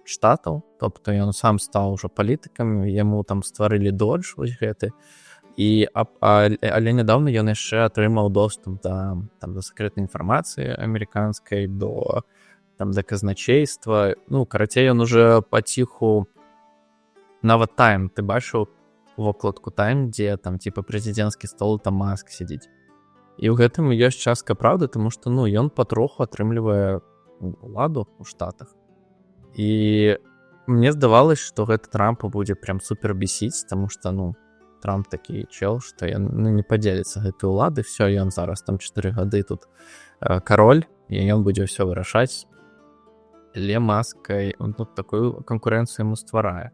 штатаў, тобто ён сам стаў ужо палітыкам, яму там стварылі додж вось гэты, але нядаўна ён яшчэ атрымаў доступ да сакрэтнай інфармацыі амерыканскай, да казначейства. Карацей, ён уже паціху, нават Тайм, ты бачыў вокладку Тайм, дзе там типа прэзідэнцкі стол, там Маск сядзіць. І ў гэтым ёсць частка праўды, таму што ён патроху атрымлівае уладу ў штатах. І мне здавалось, што гэта Трампа будзе прям супер бесіць, таму што Трамп такі чел, што ён не падзеліцца гэтай улады, все, ён зараз там 4 гады тут кароль, і ён будзе ўсё вырашаць. Але Маска такую канкурэнцыю яму стварае.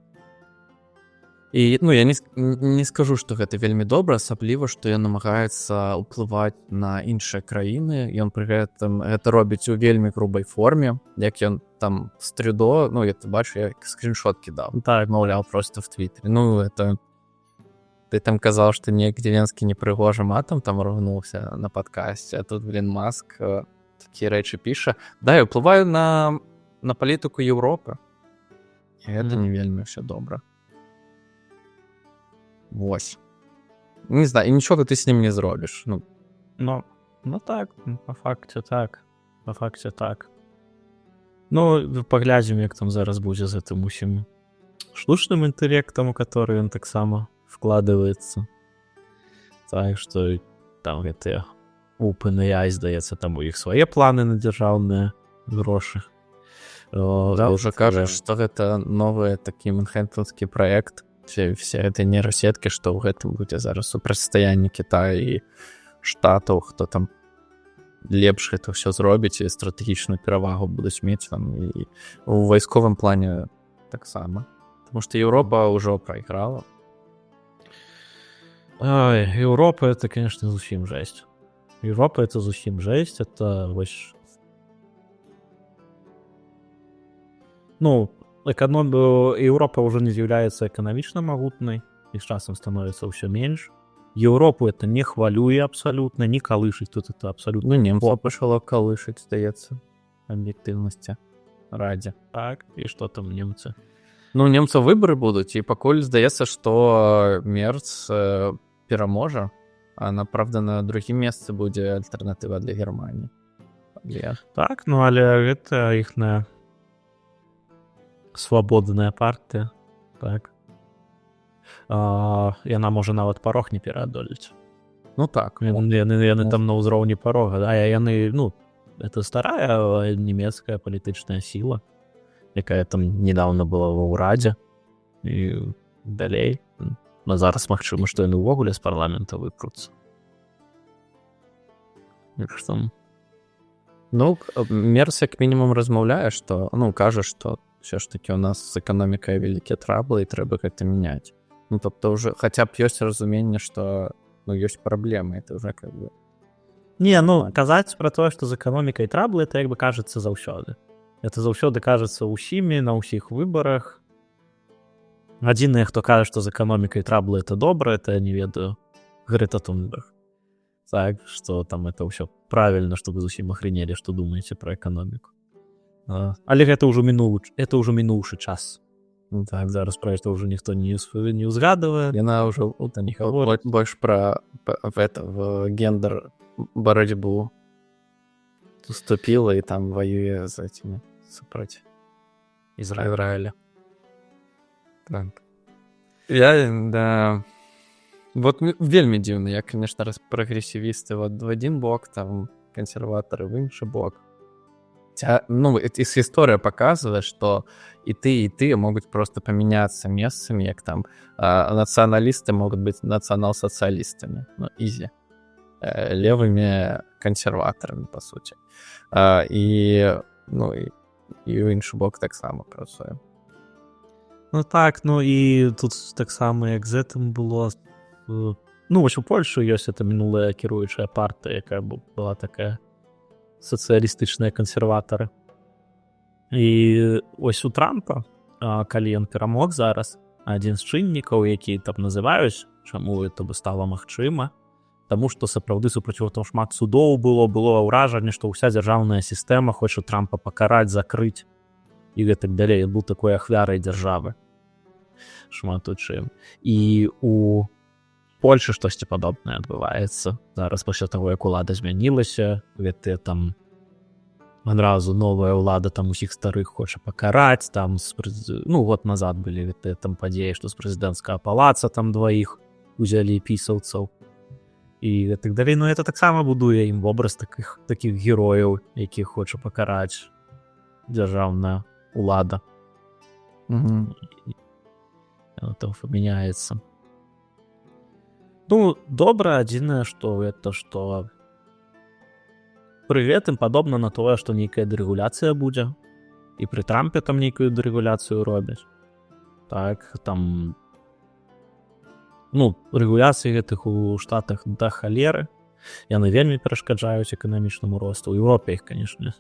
І я не скажу, што гэта вельмі добра, асабліва, што ён намагаецца ўплываць на іншыя краіны. Ён пры гэтым гэта робіць у вельмі грубай форме, як ён там з Трюдо, ты бачу, я скріншот кідаў. Так, маўляў, просто в Твиттере. Это... Ты там казаў, што неяк Зеленскі непрыгожа матам там ругнуўся на падкасці, а тут, Маск такія рэчы піша. Да, я ўплываю на палітыку Еўропы. І гэта не вельмі ўсё добра. Вось. Не знаю, і нічога ты з ним не зробіш. Так, па факце так. Паглядзім, як там зараз будзе з гэтым усім штучным інтэлектам, у который ён таксама вкладываецца. Так, што там гэтыя OpenAI, здаецца, там у іх свае планы на дзяржаўныя грошы. Уже кажа, што гэта новы такі манхэттанскі праект, все гэтыя нейрасеткі, што ў гэтым будзе зараз супрацьстаянне Китая і штатаў, хто там лепш гэта ўсё зробіць і стратэгічную перавагу будуць мець там і у вайсковым плане таксама. Таму што Еўропа ўжо прайграла. Еўропа это, конечно, зусім жесть. Еўропа это зусім жесть, это вось Еўропа ўжо не з'яўляецца эканамічна магутнай і з часам становіцца ўсё менш. Еўропу это не хвалюе абсалютна, не калышыць, тут это абсалютна. Немца пачало калышыць, здаецца, аб'ектыўнасці радзе. Так, і што там немцы? Немцаў выбары будуць, і пакуль здаецца, што Мерц пераможа, а правда на другім месцы будзе альтэрнатыва для Германіі. Так, але гэта іхная свабодная партыя, так. Яна можа нават парог не пераадолець. Так. Яны там на ўзроўні парога, да, яны, это старая нямецкая палітычная сіла, якая там недавно была ва ўрадзе і далей. Зараз магчыма, што яны ўвогуле з парламента выпруцца. Мерц як мінімум размаўляе, што, кажа, што все ж таки у нас з эканомікай вялікія траблы і трэба гэта мяняць. Тобто уже хаця б ёсць разуменне, што ёсць праблемы, это уже как бы... казаць пра тое, што з эканомікай траблы, это як бы кажацца заўсёды. Это заўсёды кажацца ўсімі на ўсіх выбарах. Адзінае, хто кажа, што з эканомікай траблы это добра, это я не ведаю, Грета Тунберг. Так, што там это ўсё правільна, што вы зусім ахрынелі, што думаеце пра эканоміку. Але гэта ўжо мінуўшы час. Так, зараз пра гэта ўжо ніхто не ўзгадывае. Яна ўжо больш пра гендер барацьбу уступіла і там ваюе з этими супроць Ізраіля. Так. Вот вельмі дзіўна, я, конечно, прагрэсівісты в адзін бок, там кансерватары в іншы бок. Ну, гісторыя паказвае, што і ты могуць просто памяняцца месцамі, як там нацыяналісты могуць быць нацыянал-сацыялістамі, ну, ізі, левымі кансерватарамі, па суці. І ў іншы бок таксама працуе. Ну так, ну і тут таксама як з гэтым было, ну вось у Польшу ёсць это мінулая кіруючая партыя, якая была такая сацыялістычныя кансерватары. І ось у Трампа, калі ён перамог зараз, адзін з чыннікаў, які там называюць, чаму это бы стала магчыма, таму што сапраўды супраць того шмат судоў было ўражанне, што ўся дзяржаўная сістэма хоча Трампа пакараць, закрыць і гэтак далей. Ён быў такой ахвярай дзяржавы шмат у чым. І у Польшы штосьці падобнае адбываецца зараз пасля таго, як улада змянілася, гэтыя там адразу новая ўлада там усіх старых хоча пакараць, там год назад былі гэтыя там падзеі, што з прэзідэнцкага палаца там дваіх узялі пісаўцаў і гэтак далей. Ну это таксама будуе ім вобраз такіх герояў, якіх хоча пакараць дзяржаўная ўлада. Это памяняецца. Ну, добра, адзінае, што гэта, што пры гэтым падобна на тое, што нейкая дэрэгуляцыя будзе, і пры Трампе там нейкую дэрэгуляцыю робяць. Так, там, ну, рэгуляцыі гэтых у Штатах да халеры, яны вельмі перашкаджаюць эканамічнаму росту. У Еўропе іх, канешне,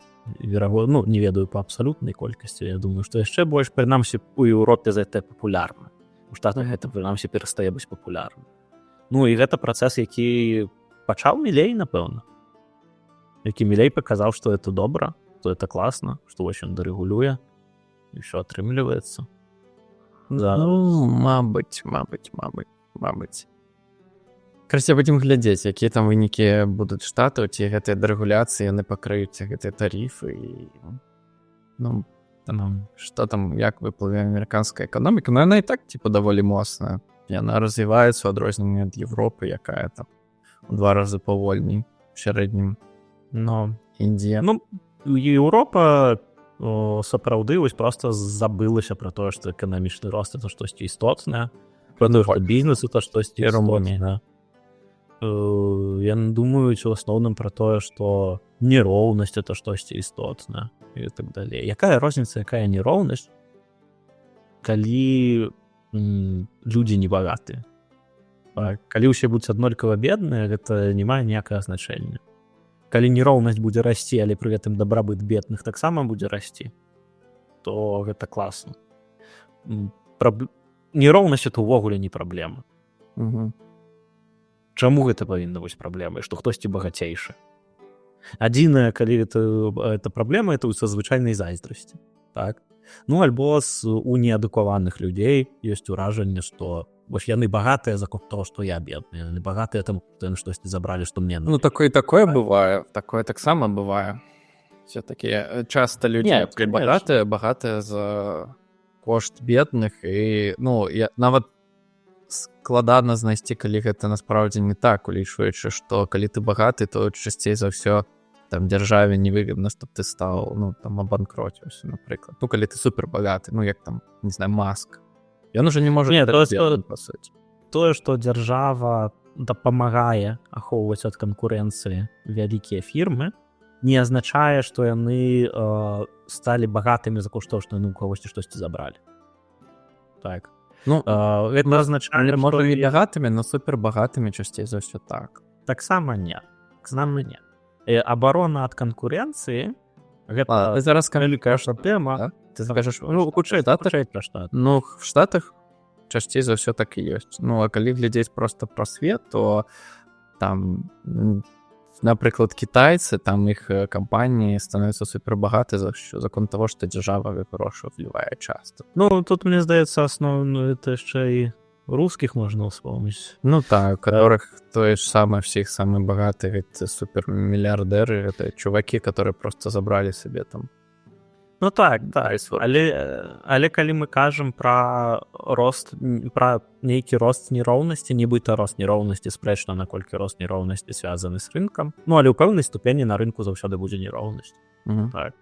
верагодна, ну, не ведаю па абсалютнай колькасці, я думаю, што яшчэ больш, прынамсі, у Еўропе за гэта папулярна. У Штатах гэта, прынамсі, перастае быць папулярным. Ну, і гэта працэс, які пачаў Мілей, напэўна. Які Мілей паказаў, што гэта добра, што гэта класна, што вось ён дэрэгулюе, і ўсё атрымліваецца. Ну, мабыць. Карацей, будзем глядзець, якія там вынікі будуць штатаў, ці гэтыя дэрэгуляцыі, яны пакрыюць гэтыя тарыфы, і ну, што там, як выплыве амерыканская эканоміка. Ну, яна і так, даволі моцная. Яна развіваецца ў адрозненні ад Европы, якая там у 2 разы павольней у сярэднім. Но Індія. Ну, Еўропа сапраўды вось проста забылася пра тое, што эканамічны рост это штосьці істотнае, пра тое, што бізнес это штосьці істотнае. Яны думаюць у асноўным пра тое, што нероўнасць это штосьці істотнае і так далей. Якая розніца, якая нероўнасць, калі людзі не багатыя. Калі ўсе будуць аднолькава бедныя, гэта не мае ніякага значэння. Калі нероўнасць будзе расці, але пры гэтым дабрабыт бедных таксама будзе расці, то гэта класна. Нероўнасць это ўвогуле не праблема. Чаму гэта павінна быць праблемай, што хтосьці багацейшы? Адзінае, калі это праблема, это са звычайнай зайздрасці. Так? Ну, альбо у неадукаваных людзей ёсць уражанне, што вось яны багатыя за кошт того, што я бедны. Яны багатыя там, што яны штосьці забралі, што мне... Ну, такое бывае. Такое таксама бывае. Все-таки часто людзі багатыя за кошт бедных. І, ну, нават складана знайсці, калі гэта насправдзе не так, улічваючы, што калі ты багаты, то часцей за ўсё там дзяржаве невыгодна, што ты стаў, ну, там, абанкроціўся, напрыклад. Ну, калі ты супербагаты, ну, як там, не знаю, Маск. Ён уже не можа... Тое, што дзяржава дапамагае ахоўваць ад канкурэнцыі вялікія фірмы, не азначае, што яны сталі багатымі за кошт того, што яны ў кагосьці штосьці забралі. Так. Ну, гэта азначае, можа, не багатымі, но супербагатымі часцей за ўсё так. Таксама не. Абарона ад канкурэнцыі гэта зараз вялікая праблема. Ты скажаш, ну, хутчэй пра штат. Ну, в Штатах часцей за ўсё так і ёсць. Ну, а калі глядзець проста пра свет, то там, напрыклад, кітайцы, там іх кампаніі становяцца супербагаты за кон таго, што дзяржава грошы влівае часта. Ну, тут, мне здаецца, асноўна это яшчэ і русских можна ўспомніць. Ну так, у которых тое ж самае, всіх самыя багатыя, гэта супермільярдэры, гэта чувакі, которые просто забралі сабе там Ну так, але калі мы кажам пра нейкі рост нероўнасці, нібыта рост нероўнасці, спрэчна, наколькі рост нероўнасці звязаны з рынкам, ну але ў пэўнай ступені на рынку заўсёды будзе нероўнасць. Так.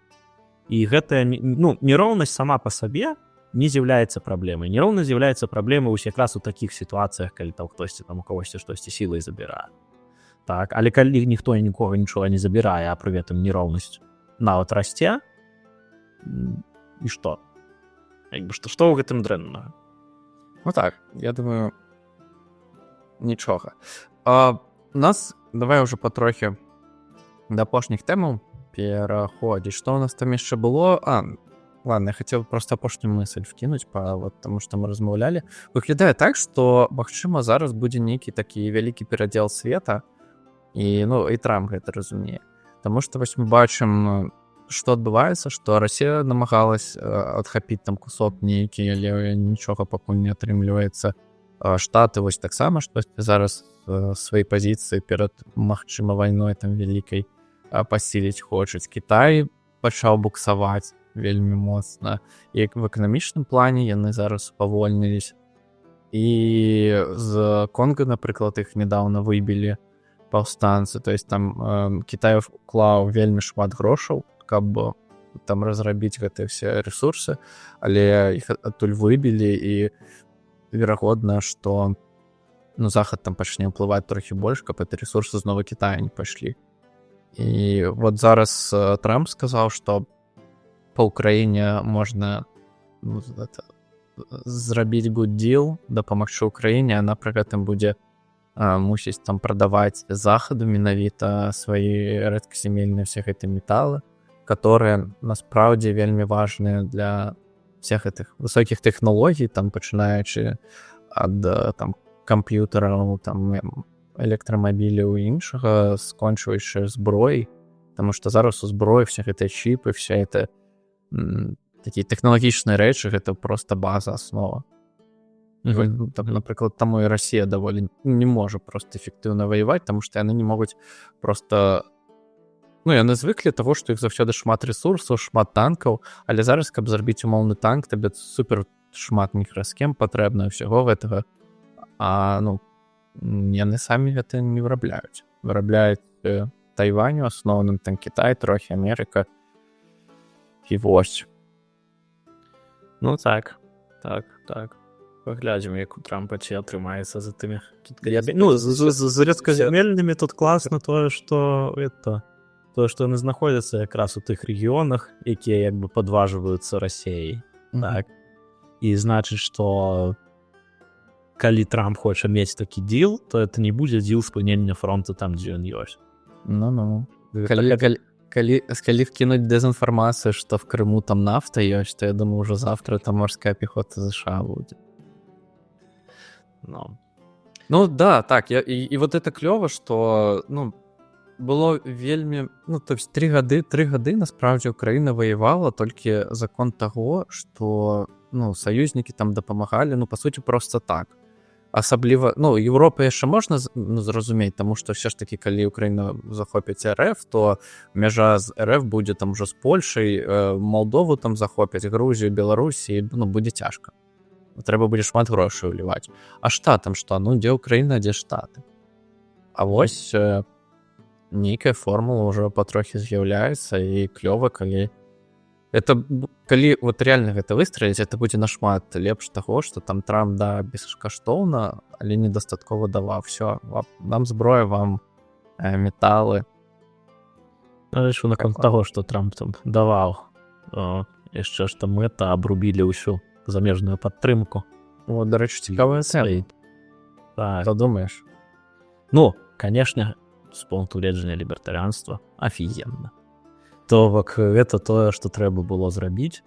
І гэтая нероўнасць сама па сабе не з'яўляецца праблемай. Нероўнасць з'яўляецца праблемай якраз у такіх сітуацыях, калі там хтосьці там у кагосьці штосьці сілай забірае. Так, але калі ніхто нікога нічога не забірае, а пры гэтым нероўнасць нават расце, і што? Што ў гэтым дрэннага? Ну так, я думаю, нічога. У нас, давай уже патрохі да апошніх тэмаў пераходзіць. Што ў нас там яшчэ было? Ладно, я хотел просто апошнюю мысль вкинуть, потому что мы размаўлялі. Выглядае так, што, магчыма, зараз будзе нейкі такі вялікі перадзел света, і Трамп гэта разумее. Таму што вось мы бачым, што адбываецца, што Расія намагалась адхапіць там кусок нейкі, але нічога пакуль не атрымліваецца. Штаты вось таксама штось зараз свае пазіцыі перад магчыма вайной там вялікай пасіліць хочуць. Кітай пачаў буксаваць вельмі моцна. І в эканамічным плане яны зараз павольнілись. І з Конга, напрыклад, іх недавно выбілі паўстанцы. То есть там Кітай уклаў вельмі шмат грошаў, каб там разрабіць гэтыя все ресурсы, але іх адтуль выбілі, і верагодна, што Захад там пачне ўплываць трохі больш, каб эти ресурсы знову Китая не пайшлі. І вот зараз Трамп сказаў, што па Украіне можна зрабіць good deal, дапамагчы Украіне, яна пры гэтым будзе мусіць там прадаваць Захаду менавіта свае рэдказямельныя все гэтыя металы, которые насправді вельмі важныя для всех гэтых высокіх тэхналогій, там пачынаючы ад там камп'ютараў, там электрамабіляў і іншага, скончваючы зброяй, тому што зараз у зброі все гэтыя чіпы, все это такія тэхналагічныя рэчы, гэта просто база, аснова. Там, напрыклад, таму і Расія даволі не можа просто эфектыўна ваяваць, таму што яны не могуць просто... яны звыклі таго, што іх заўсёды шмат ресурсаў, шмат танкаў, але зараз, каб зрабіць умоўны танк, табе супер шмат мікрасхем патрэбна ўсяго гэтага, яны самі гэта не вырабляюць. Вырабляюць Тайваню асноўным, там Кітай, трохі Амерыка, і вось. Так. Паглядзім, як у Трампа ці атрымаецца за тымі... З рэдказямельнымі тут класна тое, што яны знаходзяцца якраз у тых рэгіёнах, якія як бы падважваюцца Расіяй. Так. І значыць, што калі Трамп хоча мець такі діл, то это не будзе діл спынення фронту там, дзе ён ёсць. Калі вкінуць дезінфармацыю, што в Крыму там нафта ёсць, то я думаю, ўжо завтра там морская пехота США будзе. Да, так, і вот это клёва, што, было вельмі, то есть 3 гады насправді Украіна ваявала толькі закон таго, што, саюзнікі там дапамагалі, па суті, просто так. Асабліва, Еўропа яшчэ можна зразумець, таму што все ж такі, калі Украіна захопіць РФ, то мяжа з РФ будзе там ужо з Польшай, Молдову там захопяць, Грузію, Беларусі, будзе цяжка. Трэба будзе шмат грошай уліваць. А штатам што? Дзе Украіна, дзе штаты? А вось нейкая формула ўжо патрохі з'яўляецца, і клёва, калі вот реально гэта выстраліць, это будзе нашмат лепш таго, што там Трамп бескаштоўна, але недастаткова даваў. Все, вам зброя, вам металы. Наконт таго, што Трамп там даваў, яшчэ ж там абрубілі ўсю замежную падтрымку. Дарэчы, цікавая цэль. Што думаеш? Канешне, з пункту гледжання лібертарыянства афігенна. То бок гэта тое, што трэба было зрабіць.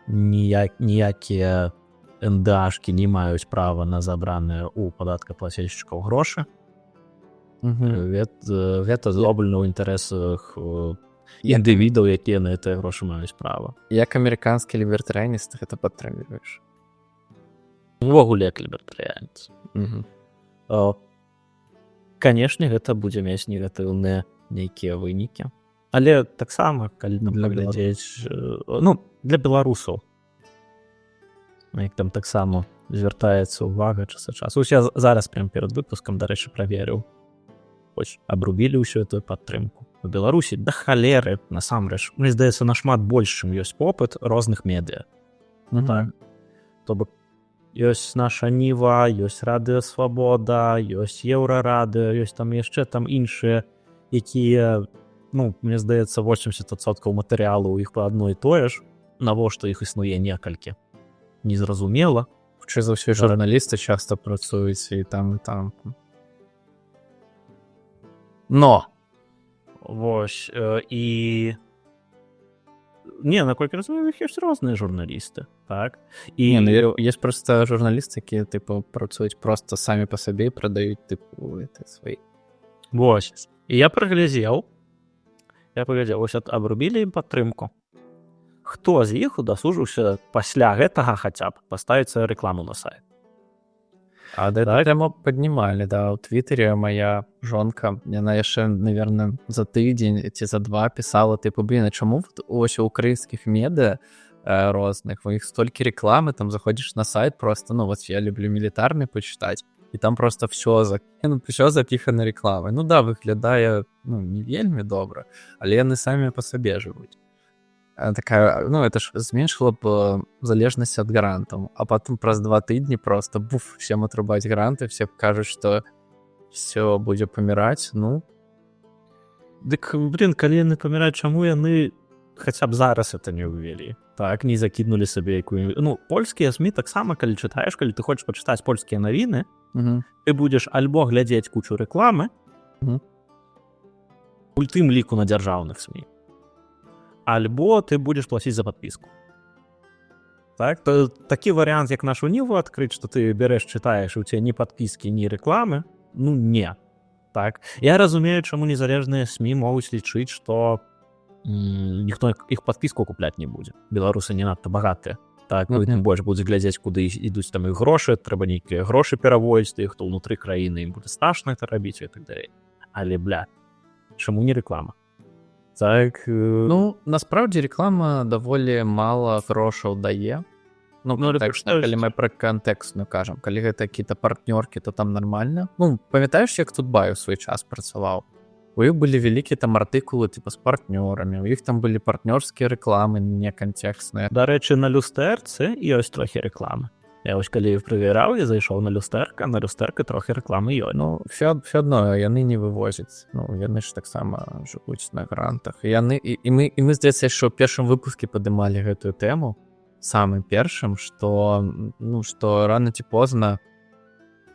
Ніякія НДАшкі не маюць права на забраныя ў падаткаплацельшчыкаў грошы. Гэта зроблена ў інтарэсах індывідаў, якія на гэтыя грошы маюць права. Як амерыканскі лібертарыяніст гэта падтрымліваеш? Увогуле як лібертарыянец. Канешне, гэта будзе мець негатыўныя нейкія вынікі. Але таксама калі Для паглядзець ну для беларусаў як там таксама звяртаецца ўвага час ад часу. Я зараз прям перад выпускам, дарэчы, праверыў. Вось абрубілі ўсю эту падтрымку. У Беларусі да халеры, насамрэч, мне здаецца, нашмат больш, чым ёсць попыт розных медыа. Так. То бок ёсць наша Ніва, ёсць Радыё Свабода, ёсць Еўрарадыё, ёсць там яшчэ там іншыя, якія, ну, мне здаецца, 80% матэрыялу ў іх па адно і тое ж, навошта іх існуе некалькі. Незразумела. Хутчэй за ўсё журналісты часта працуюць і там, і там. Но! Вось, і... Не, наколькі разумею, іх ёсць розныя журналісты, так? І... Не, ну, ёсць проста журналісты, якія, типу, працуюць проста самі па сабе і прадаюць, типу, свае. Вось. І я праглядзеў, вось абрубілі ім падтрымку. Хто з іх удасужыўся пасля гэтага хаця б паставіць рэкламу на сайт? А да так? Тэму паднімалі, да, у Твіттере моя жонка, яна яшчэ, наверное, за тыдзень ці за два пісала, типу, блин, а чаму ось у украінскіх медыа розных, у іх столькі рэкламы, там заходзіш на сайт просто, ну, вот я люблю мілітарны пачытаць, і там просто все запіхана рэкламай. Ну да, выглядае, ну, не вельмі добра, але яны самі па сабе жывуць. Такая, ну, это ж зменшыла б залежнасць ад грантаў, а потом праз 2 тыдні просто буф, всем отрубаць гранты, все кажуць, што все будзе паміраць, ну. Дык, блин, калі яны паміраюць, чаму яны хаця б зараз это не ўвялі? Так, не закінулі сабе якую... Ну, польскія СМІ таксама, калі чытаеш, калі ты хочаш пачытаць польскія навіны, ты будзеш альбо глядзець кучу рэкламы, у тым ліку на дзяржаўных СМІ, альбо ты будзеш плаціць за падпіску. Так, то такі варыянт, як нашу Ніву адкрыць, што ты бярэш, чытаеш, і ў цябе ні падпіскі, ні рэкламы, ну не. Так. Я разумею, чаму незалежныя СМІ могуць лічыць, што ніхто іх падпіску купляць не будзе. Беларусы не надта багатыя. Так, ну, тым больш будзе глядзець, куды ідуць там іх грошы, трэба нейкія грошы перавозіць, тых, хто ўнутры краіны, ім будзе страшна гэта рабіць і так далей. Але, бля, чаму не рэклама? Так, ну, насправді реклама даволі мала грошаў дае. Ну, контекстна, калі мы пра кантэкстную кажам. Калі гэта какие-то партнёркі, то там нормально. Ну, памятаеш, як Тутбай у свой час працаваў? У іх былі вялікія там артыкулы типа з партнёрамі, у іх там былі партнёрскія рэкламы не кантэкстныя. Дарэчы, на люстэрцы ёсць трохі рэкламы. Я вось калі правяраў, я зайшоў на люстэрка трохі рэкламы ёсць. Ну, все адно яны не вывозяць. Ну, яны ж таксама жывуць на грантах. І мы, здаецца, яшчэ ў першым выпуске падымалі гэтую тэму, самым першым, што, ну, што рана ці позна,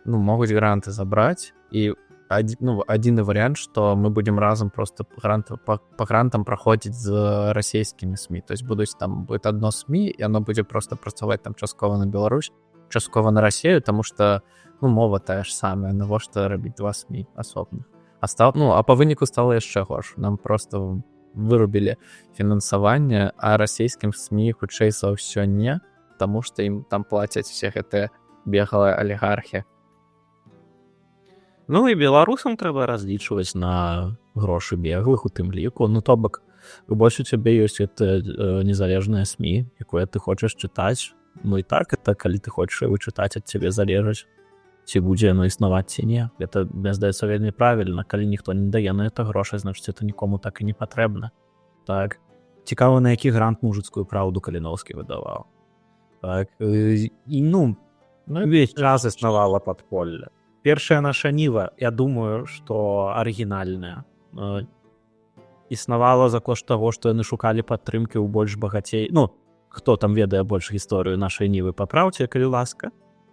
ну, могуць гранты забраць, і адзіны варыянт, што мы будзем разам просто па грантам праходзіць з расійскімі СМІ. То есть будет одно СМІ, і оно будзе просто працаваць там часткова на Беларусь, часткова на Расію, таму што, ну, мова тая ж самая, навошта рабіць 2 СМІ асобных. А па выніку стала яшчэ горш. Нам просто вырубілі фінансаванне, а расійскім СМІ хутчэй за ўсё не, таму што ім там плацяць все гэтыя беглыя алігархі. Ну і беларусам трэба разлічваць на грошы беглых у тым ліку. Ну, то бок, больш у цябе ёсць гэта незалежнае СМІ, якое ты хочаш чытаць. Ну і так, это калі ты хочаш его чытаць, ад цябе залежаць, ці будзе яно існаваць, ці не. Гэта, мне здаецца, вельмі правільна. Калі ніхто не дае на это грошай, значыць, это нікому так і не патрэбна. Так. Цікава, на які грант мужыцкую праўду Каліноўскі выдаваў. Так. І, ну, увесь час існавала падполле. Першая наша Ніва, я думаю, што арыгінальная. Існавала за кошт таго, што яны шукалі падтрымкі ў больш багацей. Ну, хто там ведае больш гісторыю нашай Нівы, папраўце, калі ласка.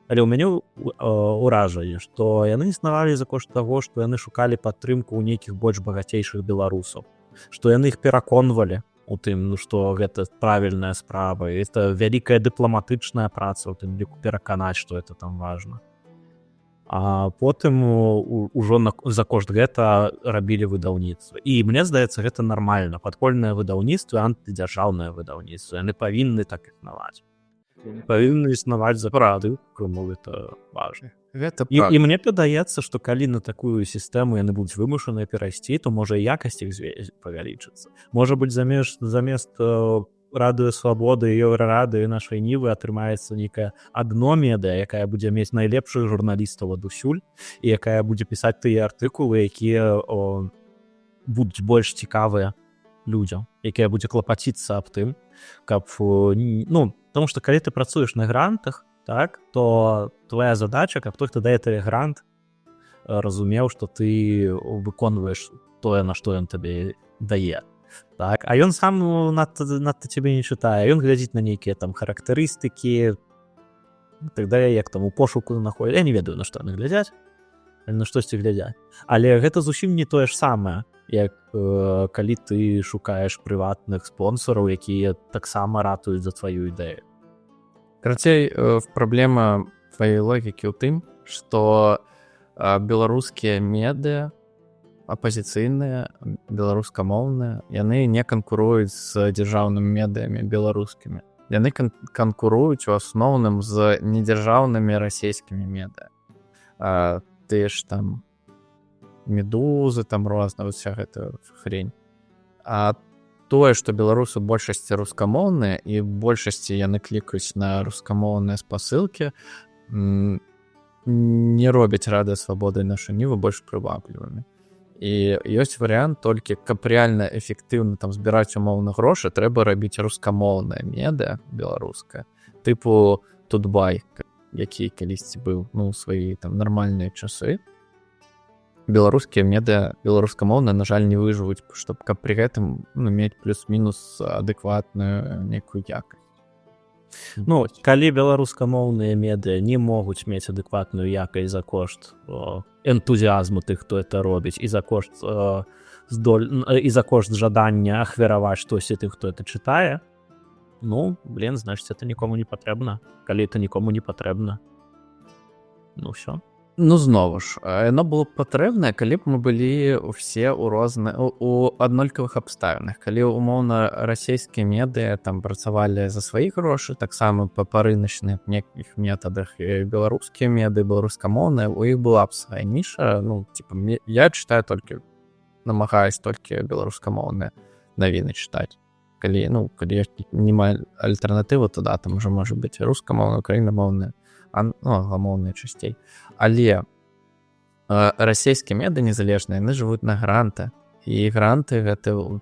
Але ў мяне ўражанне, што яны існавалі за кошт таго, што яны шукалі падтрымку ў нейкіх больш багацейшых беларусаў. Што яны іх пераконвалі у тым, ну, што гэта правільная справа. І гэта вялікая дыпламатычная праца, у тым ліку пераканаць, што это там важна. А потым ужо за кошт гэта рабілі выдаўніцтва. І мне здаецца, гэта нармальна. Падпольнае выдаўніцтва, антыдзяржаўнае выдаўніцтва. Яны павінны так існаваць. Павінны існаваць за парады, каму гэта важна. Гэта І мне падаецца, што калі на такую сістэму яны будуць вымушаныя перайсці, то можа якасць іх павялічыцца. Можа быць, замест радыё свабоды і еўрарадыё нашай нівы атрымаецца нейкае адно медыа, якая будзе мець найлепшых журналістаў адусюль і якая будзе пісаць тыя артыкулы, якія будуць больш цікавыя людзям, якая будзе клапаціцца аб тым, каб тому што калі ты працуеш на грантах, так, то твоя задача, каб той, хто дае табе грант, разумеў, што ты выконваеш тое, на што ён табе дае. Так, а ён сам надта цябе не чытае, ён глядзіць на нейкія там характарыстыкі, тогда як там у пошуку знаходзіць. Я не ведаю, на што яны глядзяць, на штосьці глядзяць. Але гэта зусім не тое ж самае, як калі ты шукаеш прыватных спонсораў, якія таксама ратуюць за тваю ідэю. Карацей, праблема твоей логікі ў тым, што беларускія медыа, апазіцыйныя, беларускамоўныя, яны не канкуруюць з дзяржаўнымі медыямі беларускімі. Яны канкуруюць у асноўным з недзяржаўнымі расійскімі медыа. Тыя ж там медузы, там розна, вся гэта хрень. А тое, што беларусы большасці рускамоўныя і большасці яны клікаюць на рускамоўныя спасылкі, не робяць радыё свабоды нашай нівы больш прываблівымі. І ёсць варыянт толькі, каб рэальна эфектыўна там збіраць умоўна грошы, трэба рабіць рускамоўнае медыа беларускае, тыпу Тутбай, які калісьці быў, свае там нармальныя часы. Беларускія медыа беларускамоўныя, на жаль, не выжывуць, каб пры гэтым мець плюс-мінус адэкватную нейкую якасць. Калі беларускамоўныя медыа не могуць мець адэкватную якасць за кошт энтузіазму тых, хто это робіць, і за кошт жадання ахвяраваць штосьці тых, хто это чытае, значыць, это нікому не патрэбна. Калі это нікому не патрэбна, ўсё. Знову ж, яно было б патрэбнае, калі б мы былі ўсе у аднолькавых абставінах. Калі, умоўна, расійскія медыа там працавалі за свае грошы, таксама па рыначных нейкіх метадах, і беларускія медыа, беларускамоўныя, у іх была б свая ніша. Я чытаю толькі, намагаюсь толькі беларускамоўныя навіны чытаць. Калі ёсць няма альтэрнатывы, то да, там ужо можа быць рускамоўныя, украінамоўныя, англамоўныя часцей. Але расійскія медыа незалежныя, яны жывуць на гранты, і гранты гэта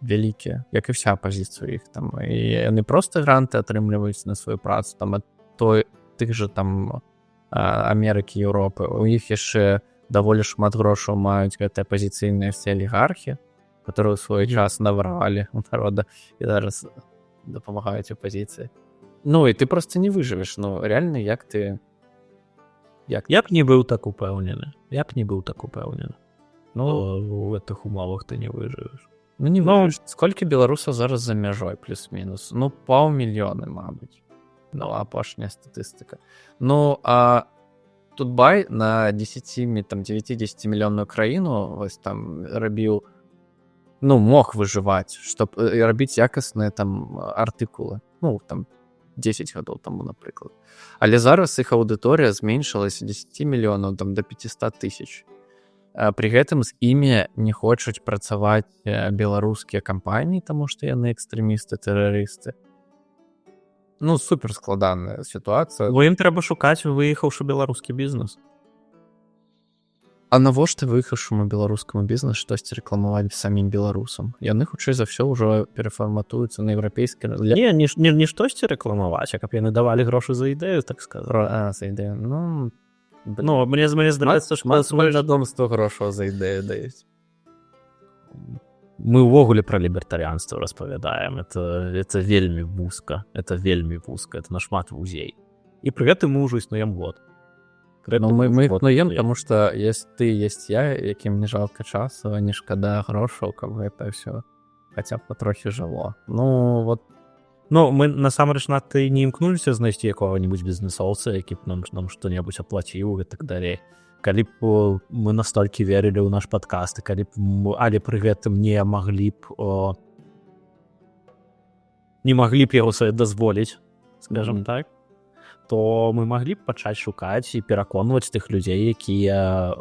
вялікія, як і вся апазіцыя ў іх там, і яны проста гранты атрымліваюць на сваю працу там ад тых жа там Амерыкі, Еўропы. У іх яшчэ даволі шмат грошаў маюць гэтыя апазіцыйныя все алігархі, которые ў свой час наварвалі у народа і зараз дапамагаюць апазіцыі. І ты проста не выжывеш. Реально, як ты... Я б не быў так упэўнены. У гэтых умовах ты не выжывеш. Не выжывеш. Сколькі беларусаў зараз за мяжой, плюс-мінус? 500,000, мабыць. Апошняя статыстыка. А Тутбай на 9-10 мільённую краіну вось там рабіў, мог выжываць, чтоб рабіць якасныя там артыкулы. Там 10 гадоў таму, напрыклад. Але зараз іх аўдыторыя зменшылася 10 мільёнаў там да 500 000. Пры гэтым з імі не хочуць працаваць беларускія кампаніі, таму што яны экстрэмісты, тэрарысты. Супер складаная сітуацыя. Ім трэба шукаць выехаўшы беларускі бізнес. А навошта выехаўшаму беларускаму бізнес штосьці рэкламаваць самім беларусам? Яны, хутчэй за ўсё, ўжо перафарматуюцца на еўрапейскі... Не штосьці рэкламаваць, а каб яны давалі грошы за ідэю, так сказаць. За ідэю. Мне здаецца, што вядомства грошаў за ідэю даюць. Мы ўвогуле пра лібертарыянства распавядаем. Это вельмі вузка. Это нашмат вузей. І пры гэтым мы ўжо існуем год. Мы іх існуем, таму што есть ты, есть я, якім не жалка часу, не шкада грошаў, каб гэта ўсё хаця б патрохі жыло. Мы насамрэч надта і не імкнуліся знайсці якога-небудзь бізнесоўца, які б нам што-небудзь аплаціў і так далей. Калі б мы настолькі верылі ў наш падкаст, але пры гэтым не маглі б яго сабе дазволіць, скажам так, то мы маглі б пачаць шукаць і пераконваць тых людзей, якія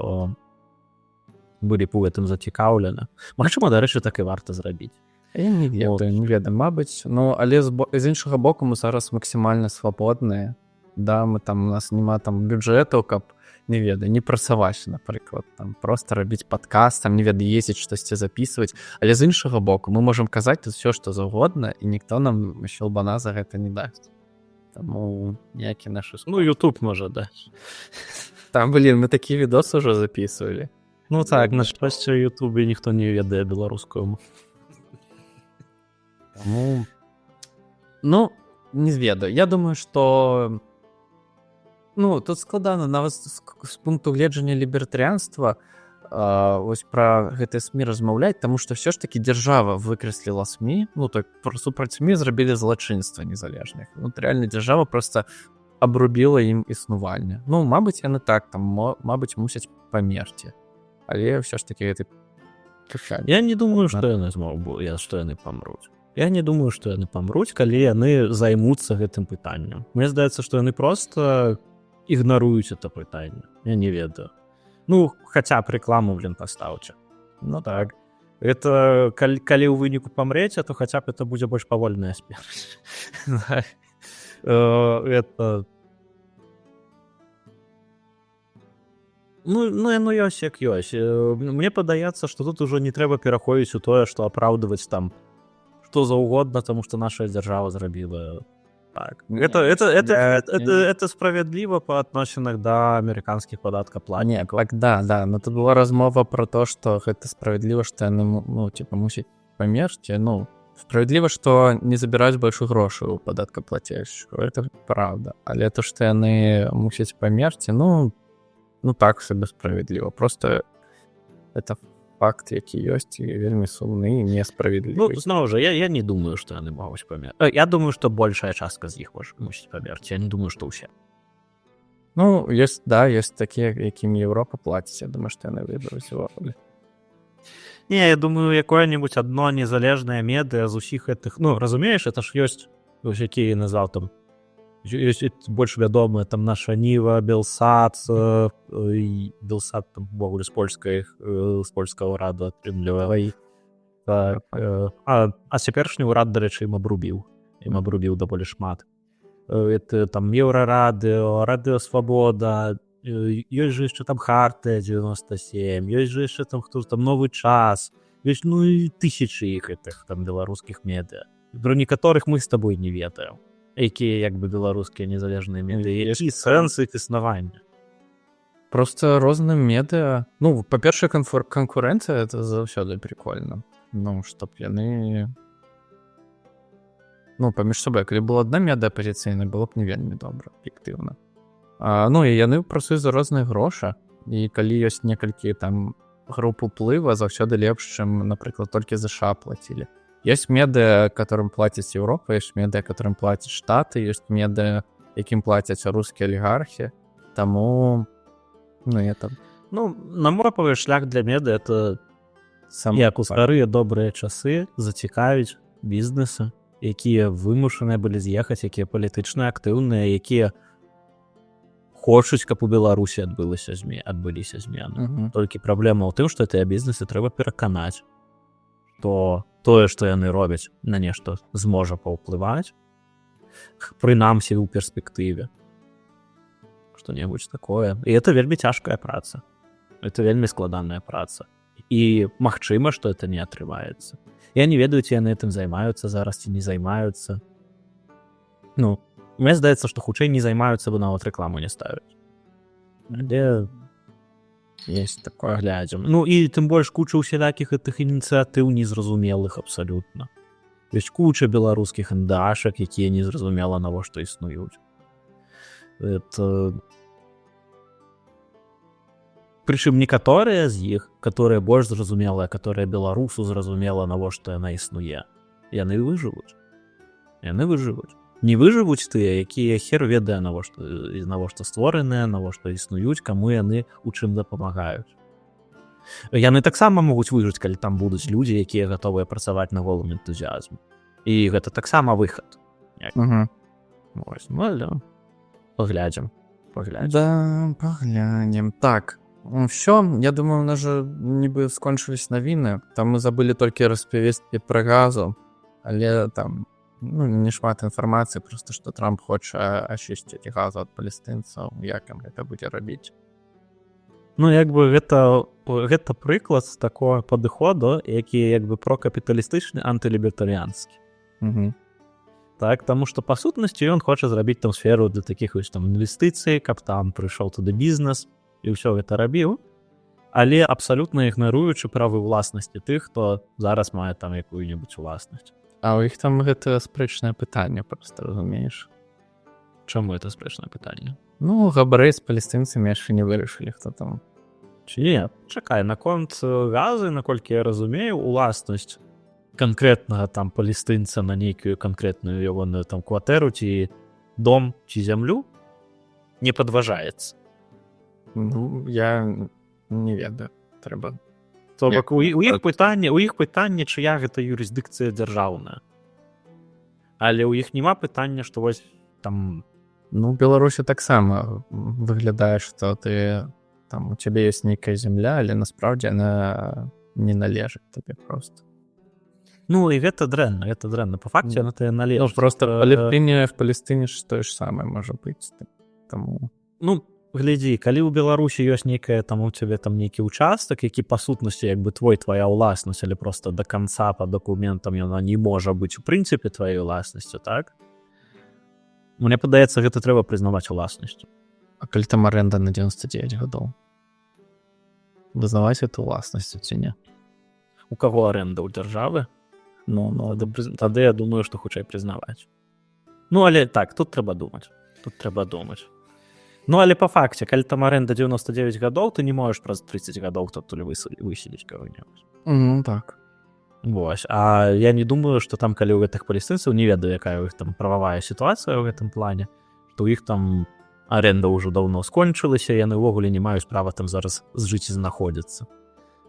былі б у гэтым зацікаўлены. Магчыма, дарэчы, так і варта зрабіць. Я не ведаю, мабыць. Ну, але з іншага боку мы зараз максімальна свабодныя. Да, у нас няма там бюджэтаў, каб не працаваць, напрыклад, там проста рабіць падкаст, там ездзіць штосьці запісваць. Але з іншага боку мы можам казаць тут все, што заўгодна, і ніхто нам щелбана за гэта не дасць. Таму ніякі нашы... Ну, YouTube можа даць. Там, мы такія відосы ўжо запісвалі. Ну так, на шчасце, у Ютубе ніхто не ведае беларускую. Таму... Ну, не ведаю. Я думаю, што... Ну, тут складана, нават з пункту гледжання лібертарыянства вось пра гэтыя СМІ размаўляць, таму што ўсё ж такі дзяржава выкрэсліла СМІ, ну, так, супраць СМІ зрабілі злачынства незалежных. Ну, рэальна дзяржава проста абрубіла ім існуванне. Ну, мабыць, яны так, там, мабыць, мусяць памерці. Але ўсё ж такі гэты... Я не думаю, што яны што яны памруць. Я не думаю, што яны памруць, калі яны займуцца гэтым пытаннем. Мне здаецца, што яны проста ігнаруюць это пытанне. Я не ведаю. Ну, хаця б рэкламу, пастаўце. Ну так. Это калі ў выніку памрэце, то хаця б это будзе больш павольная смерць. Это... Ну, яно ёсць як ёсць. Мне падаецца, што тут ужо не трэба пераходзіць у тое, што апраўдваць там што заўгодна, таму што наша дзяржава зрабіла так. Это справядліва па адносінах да амерыканскіх падаткаплатнікаў. Да, но тут была размова пра то, што гэта справядліва, што яны, ну, типа, мусяць памерці. Ну, справядліва, што не забіраюць больш грошаў у падаткаплацельшчыкаў. Это правда. Але то, што яны мусяць памерці, ну так сабе справядліва. Просто это факт, які ёсць, і вельмі сумны і несправядлівы. Ну, зноў жа, я не думаю, што яны могуць памерці. Я думаю, што большая частка з іх мусіць памерці. Я не думаю, што ўсе. Ну, ёсць такія, якім Еўропа плаціць. Я думаю, што яны выберуць увогуле. Не, я думаю, якое-небудзь адно незалежнае медыа з усіх гэтых... Ну, разумееш, это ж ёсць, якія назваў там, ёсць больш вядомыя, там наша Ніва, Белсат, Белсат там увогуле з польскага ўраду атрымлівае. Так. А цяперашні ўрад, дарэчы, ім абрубіў даволі шмат. Это там Еўрарадыо, Радыё Свабода, ёсць же яшчэ там Хартыя 97, ёсць же яшчэ там хто там Новы час, ёсць, ну, і тысячы іх гэтых там беларускіх медыа. Пра некаторых мы з табой не ведаем. Якія як бы беларускія незалежныя медыа, які сэнс іх існавання. Просто розным медыа... Ну, па-першае, канкурэнцыя, это заўсёды прикольна. Ну, чтоб яны... Ну, паміж сабой, калі была адна медыа апазіцыйная, было б не вельмі добра, аб'ектыўна. Ну, і яны працуюць за розныя грошы, і калі ёсць некалькі там груп уплыва, заўсёды лепш, чым, напрыклад, толькі ЗША плацілі. Есть медыа, которым платит Европа, есть медыа, которым платят Штаты, есть медыа, яким платят русские олигархи. Тому, ну, это... Ну, на мой погляд, шлях для медыа — это як у старыя добрыя часы зацікавіць бізнесы, якія вымушаныя былі з'ехаць, якія палітычна актыўныя, якія хочуць, каб у Беларусі адбыліся змены. Толькі праблема ў тым, што гэтыя бізнесы трэба пераканаць, то тое, што яны робяць, на нешта зможа паўплываць, прынамсі ў перспектыве. Што-небудзь такое. І это вельмі цяжкая праца. Это вельмі складаная праца. І магчыма, што это не атрымаецца. Я не ведаю, ці яны гэтым займаюцца зараз, ці не займаюцца. Ну, мне здаецца, што хутчэй не займаюцца, бо нават рэкламу не ставяць. Але... Есть такое, глядзім. Ну, і тым больш куча усялякіх гэтых ініцыятыў незразумелых абсалютна. Ёсць куча беларускіх НДАшак, якія незразумела навошта існуюць. Это... Прычым некаторыя з іх, которые больш зразумелыя, которые беларусу зразумела, навошта яна існуе, яны выжывуць. Не выжывуць тыя, якія хер ведае, навошта створаныя, навошта існуюць, каму яны у чым дапамагаюць. Яны таксама могуць выжыць, калі там будуць людзі, якія гатовыя працаваць на голым энтузіазме. І гэта таксама выхад. Паглядзім. Да, поглянем. Так, все, я думаю, у нас же нібы скончились навіны. Там мы забыли толькі распавесці пра газу, але там не шмат інфармацыі, просто што Трамп хоча ачысціць газу ад палестынцаў, як ім гэта будзе рабіць. Ну, як бы гэта прыклад такого падыходу, які як бы прокапіталістычны, антылібертарыянскі. Угу. Так, таму што па сутнасці ён хоча зрабіць там сферу для такіх вось там інвестыцый, каб там прыйшоў туды бізнес і ўсё гэта рабіў, але абсалютна ігнаруючы правы ўласнасці тых, хто зараз мае там якую-небудзь уласнасць. А ў іх там гэта спрэчнае пытанне, просто разумееш. Чаму это спрэчнае пытанне? Ну, габарэй з палестынцамі яшчэ не вырашылі, хто там. Ці не? Чакай, наконт газы, наколькі я разумею, уласнасць канкрэтнага там палестынца на нейкую канкрэтную ягоную там кватэру ці дом ці зямлю не падважаецца. Ну, я не ведаю, трэба. То бок у іх пытанне, чыя гэта юрысдыкцыя дзяржаўная. Але ў іх няма пытання, што вось там... Ну, у Беларусі таксама выглядае, што ты там у цябе ёсць нейкая зямля, але насправді яна не належыць табе просто. Ну, і гэта дрэнна. Па факце яна тебе належыць. Ну, просто в Палестыне ж тое ж самае можа быць. Таму... Ну, глядзі, калі ў Беларусі ёсць нейкая там у цябе там нейкі ўчастак, які па сутнасці як бы твоя ўласнасць, але просто да канца па дакументам яна не можа быць у прынцыпе тваёй уласнасцю, так? Мне падаецца, гэта трэба прызнаваць уласнасцю. А калі там аренда на 99 гадоў? Вызнаваць эту уласнасцю ці не? У каго аренда ў дзяржавы? Ну, тады я думаю, што хутчэй прызнаваць. Ну, але так, тут трэба думаць. Ну, але па факце, калі там аренда 99 гадоў, ты не можаш праз 30 гадоў адтуль выселіць каго-небудзь. Ну, так. Вось. А я не думаю, што там, калі ў гэтых палестынцаў, не ведаю, якая ў іх там прававая сітуацыя ў гэтым плане, што ў іх там аренда ўжо даўно скончылася, яны ўвогуле не маюць права там зараз жыць і знаходзіцца.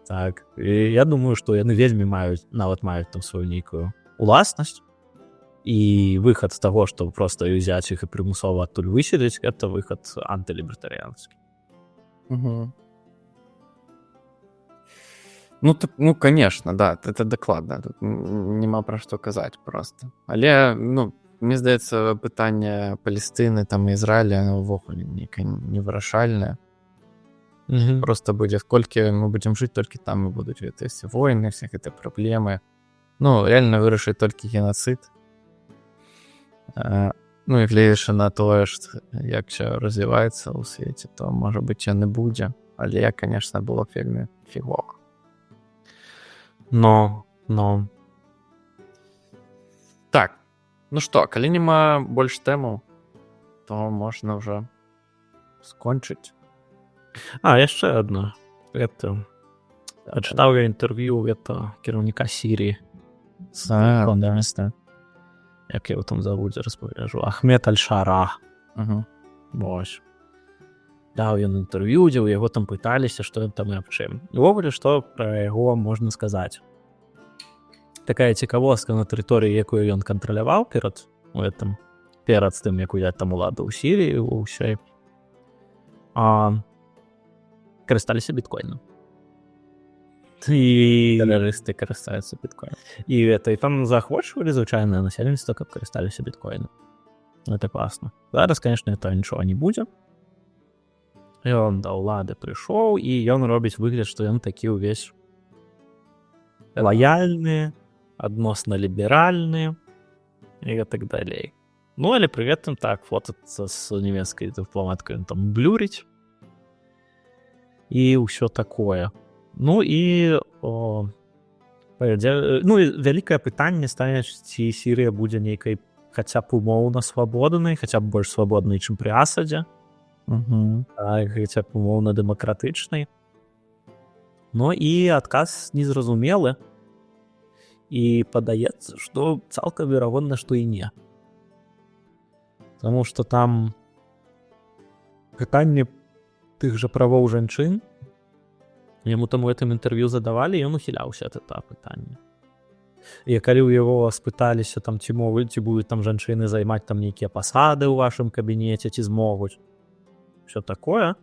Так. І я думаю, што яны вельмі нават маюць там сваю нейкую уласнасць, і выхад з таго, што проста ўзяць іх і прымусова адтуль выселіць, гэта выхад антылібертарыянскі. Угу. Ну, конечно, да, это дакладна. Тут нема пра што казаць просто. Але, мне здаецца, пытанне Палестыны, там, Ізраіля, оно ўвогуле нейкае невырашальнае. Просто будзе, колькі мы будзем жыць, толькі там і будуць гэтыя ўсе войны, все гэтыя праблемы. Ну, реально вырашыць толькі геноцид. Ну, і гледзячы на тое, як ўсё развіваецца ў свеце, то, можа быць, яны будзе. Але, конечно, было б вельмі фігова. Но. Так, ну што, калі няма больш тэмаў, то можна ўжо скончыць. Яшчэ адно. Чытаў я інтэрв'ю кіраўніка Сіріі. Як я там завудзе распавяжу. Ахмед Аль-Шара. Вось. Даў ён інтэрв'ю, дзе ў яго там пыталіся, што ён там і аб чым. Увогуле, што пра яго можна сказаць? Такая цікавостка на тэрыторыі, якую ён кантраляваў перад тым, як узяць там уладу ў Сіріі, ўсёй. Карысталіся біткоінам. І тэрарысты карыстаюцца біткоінам. І там заахвочвалі звычайнае насельніцтва, каб карысталіся біткоінам. Гэта класна. Зараз, конечно, это нічога не будзе. Ён да ўлады прыйшоў, і ён робіць выгляд, што ён такі ўвесь лаяльны, адносна ліберальны і так далей. Ну, але пры гэтым так, фотацца з нямецкай дыпламаткай ён там блюріць і ўсё такое. Ну і вялікае пытанне стане, ці Сірыя будзе нейкай хаця б умоўна свабоднай, хаця б больш свабоднай, чым пры Асадзе. Хаця б умоўна дэмакратычнай. Ну і адказ незразумелы. І падаецца, што цалкам верагодна, што і не. Таму што там пытанне тых жа правоў жанчын, яму там у гэтым інтэрв'ю задавалі, і ён ухіляўся ад гэтага пытання. І калі ў яго спыталіся там ці будуць там жанчыны займаць там нейкія пасады ў вашым кабінеце, ці змогуць все такое,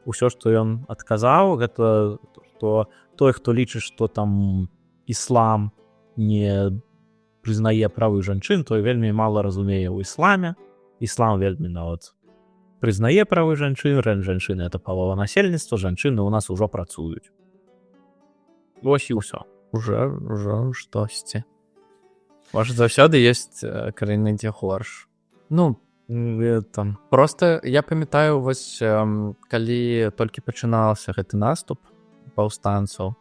усё што ён адказаў, гэта што той, хто лічыць, што там іслам не прызнае правы жанчын, той вельмі мала разумее ў ісламе. Іслам вельмі нават прызнае правы жанчын, жанчыны это палова насельніцтва, жанчыны ў нас ужо працуюць. Вось і ўсё. Уже штосьці. Можа, заўсёды ёсць краіны, дзе горш. Ну, там просто я памятаю, вось калі толькі пачыналася гэты наступ паўстанцаў,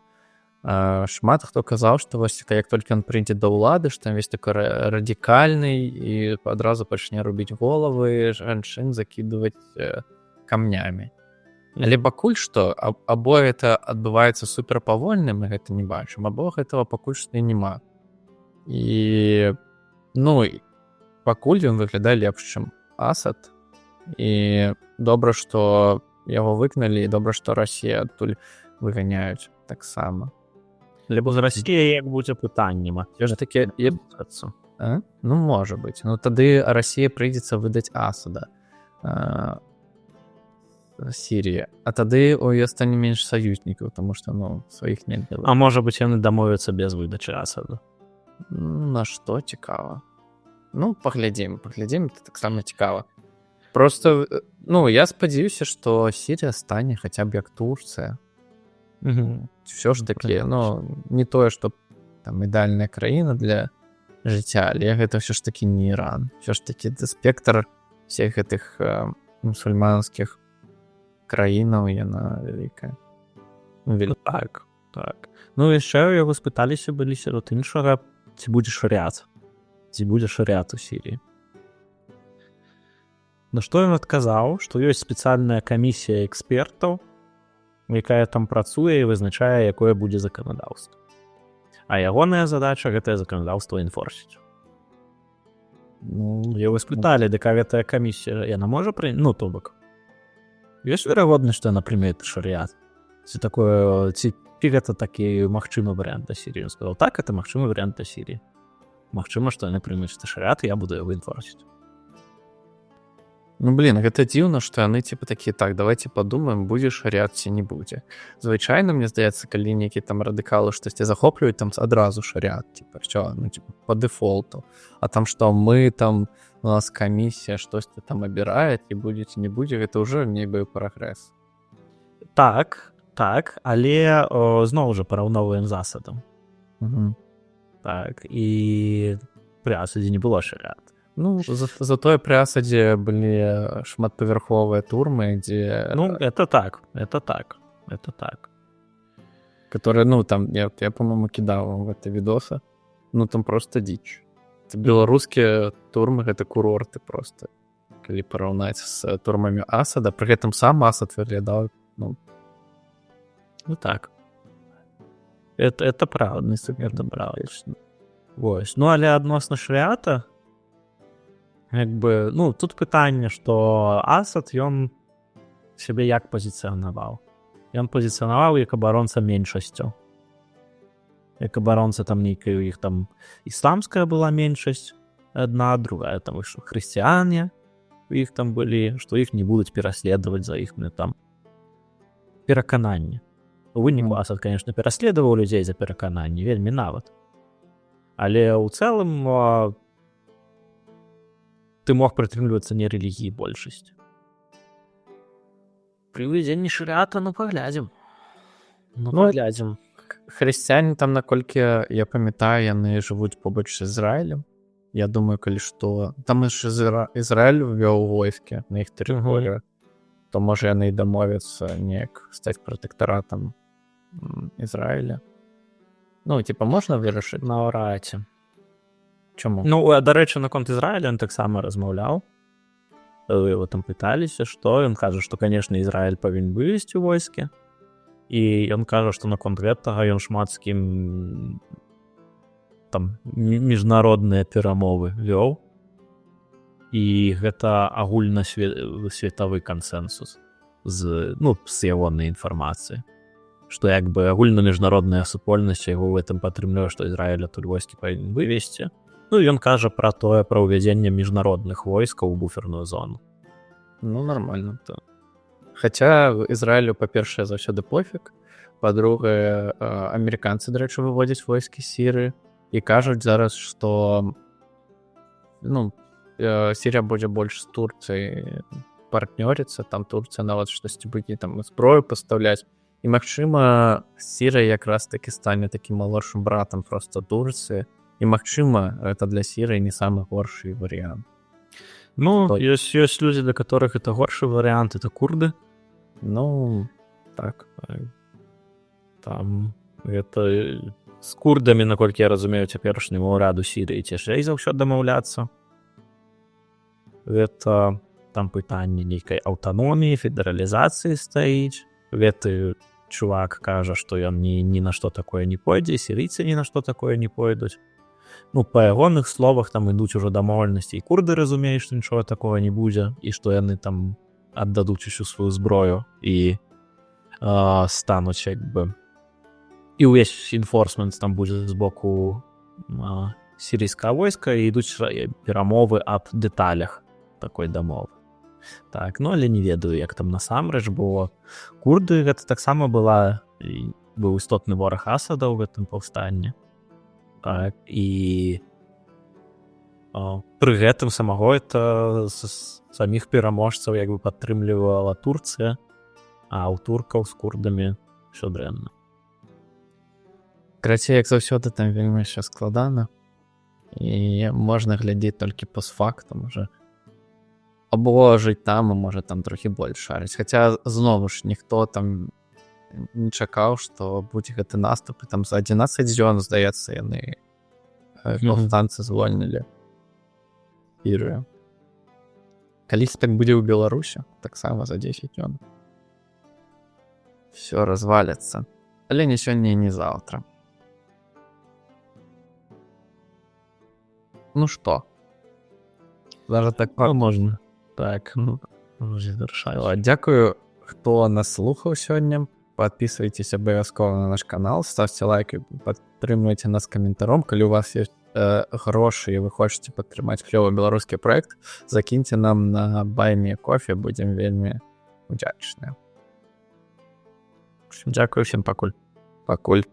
шмат хто казаў, што вось як толькі ён прыйдзе да ўлады, што там весь такой радыкальны і адразу пачне рубіць головы, жанчын закідваць камнямі. Але пакуль што або гэта адбываецца суперпавольна, мы гэта не бачым, або гэтага пакуль што і няма. І ну, пакуль ён выглядае лепш, чым Асад. І добра, што яго выгналі, і добра, што Расія адтуль выганяюць таксама. Либо з Расіяй як будзе пытаннем. Все ж таки, ну, можа быць. Ну, тады Расія прыйдзецца выдаць Асада. Сірія. А тады у ёй стане менш саюзнікаў, таму што, ну, сваіх нельга. А можа быць, яны дамовяцца без выдачы Асаду? На што цікава? Ну, паглядзім, это таксама цікава. Просто, ну, я спадзяюся, што Сірія стане хаця б як Турцыя. Всё ж такі, ну, не тое, што там ідэальная краіна для жыцця, але гэта ўсё ж такі не Іран. Всё ж такі спектр всех гэтых мусульманскіх краінаў, яна вялікая. Так, так. Ну, яшчэ ў яго спыталіся былі сярод іншага, ці будзе шарыят. Ці будзе шарыят у Сіріі. На што ён адказаў, што ёсць спецыяльная камісія экспертаў, якая там працуе і вызначае, якое будзе заканадаўства. А ягоная задача гэтае заканадаўства інфорсіць. Ну, яго спыталі, дык гэтая камісія, яна можа ну, то бок. Ёсць верагоднасць, што яна прыме шарыят? Ці такое, ці гэта такі магчымы варыянт да Сіріі? Ён сказаў, так, это магчымы варыянт да Сіріі. Магчыма, што яны прымуць шарыят, і я буду яго інфорсіць. Ну, блин, гэта дзіўна, што яны типа такія, так, давайте падумаем, будзе шарыят ці не будзе. Звычайна, мне здаецца, калі нейкі там радыкалы штосьці захоплююць, там адразу шарыят, типа, що, ну, типа, по дефолту. А там што, мы там, у нас камісія штосьці там абірае, ці будзе, ці не будзе, гэта ўжо нейбы прагрэс. Так, але зноў жа параўноўваем з Асадам. Так, і пры Асадзе не было шарыят. Ну, затое пры Асадзе былі шматпавярховыя турмы, дзе... Ну, это так. Которые, ну, там, я по-моему, кидаў в гэта відоса. Ну, там просто дзіч. Беларускія турмы, гэта курорты просто. Калі параўнаць з турмамі Асада, пры гэтым сам Асад выглядаў, ну... Ну, так. Это правда, это правда. Вось. Ну, але адносна шарыята, як бы, ну, тут пытанне, што Асад, ён сябе як пазіцыянаваў? Ён пазіцыянаваў як абаронца меншасцяў. Як абаронца там нейкая, у іх там ісламская была меншасць, адна, другая там хрысціяне, у іх там былі, што іх не будуць пераследаваць за іх там перакананні. У выніку Асад, конечно, пераследаваў людзей за перакананні, вельмі нават. Але ў цэлым ты мог прытрымлівацца не рэлігіі большасць. Пры ўвядзенні шарыята, ну, паглядзім. Паглядзім. Хрысціяне там, наколькі я памятаю, яны жывуць побач з Ізраілем. Я думаю, калі што... Там ж Ізраіль ввёў войскі на іх тэрыторыю. То, можа, яны і дамовяцца неяк стаць пратэктаратам Ізраіля. Ну, типа, можна вырашыць? Наўрад ці. Чаму? Ну, дарэчы, наконт Ізраіля ён таксама размаўляў. Яго там пыталіся, што ён кажа, што, канешне, Ізраіль павінен вывесці войскі. І ён кажа, што наконт гэтага ён шмат з кім там міжнародныя перамовы вёў. І гэта агульнасветавы кансэнсус з ягонай інфармацыі. што як бы агульнаміжнародная супольнасць яго ў гэтым падтрымлівае, што Ізраіль адтуль войскі павінен вывесці. Ну і ён кажа пра ўвядзенне міжнародных войскаў у буферную зону. Ну, нормально. То. Хаця Ізраілю, па-першае, заўсёды пофіг. Па-другае, амерыканцы, дарэчы, выводзяць войскі з Сірыі і кажуць зараз, што Сірія будзе больш з Турцыяй партнёрыцца, там Турцыя нават штосьці будзе там зброю пастаўляць. І, магчыма, Сірыя якраз такі стане такім малодшым братам проста Турцыі. І, магчыма, гэта для Сірыі не самы горшы варыянт. Ну, ёсць людзі, для которых это горшы варыянт, это курды. Ну, так. Там гэта з курдамі, наколькі я разумею, цяперашняму ўраду Сірыі цяжэй за ўсё дамаўляцца. Гэта там пытанне нейкай аўтаноміі, федэралізацыі стаіць. Гэты чувак кажа, што ён ні на што такое не пойдзе, сірыйцы ні на што такое не пойдуць. Ну, па ягоных словах там ідуць ужо дамоўленасці, і курды разумеюць, што нічога такого не будзе, і што яны там аддадуць усю сваю зброю і стануць як бы... І ўвесь enforcement там будзе з боку сірійскага войска, і ідуць перамовы аб дэталях такой дамовы. Так, ну, але не ведаю, як там насамрэч, бо курды гэта таксама быў істотны вораг Асада ў гэтым паўстанні. Так, і пры гэтым самого это саміх пераможцаў як бы падтрымлівала Турцыя, а ў туркаў з курдамі ўсё дрэнна. Карацей, як заўсёды, там вельмі ўсё складана, і можна глядзець толькі постфактум уже. Або жыць там, а можа там трохі больш шарыць. Хаця, зноў ж, ніхто там не чакаў, што будзе гэты наступ, і там за 11 дзён, здаецца, яны паўстанцы звольнілі Сірыю. Калісьці так будзе ў Беларусі, таксама за 10 дзён. Всё разваліцца. Але не сёння і не заўтра. Ну што? Даже так можна. Так, завершаю. Дякую, хто нас слухаў сёння. Подписывайтесь абавязкова на наш канал, ставьте лайк і падтрымлівайце нас каментаром. Калі у вас ёсць грошы і вы хочаце падтрымаць клёвы беларускі праект, закіньце нам на Buy Me Coffee, будзем вельмі удзячныя. Дзякую всім, пакуль. Пакуль.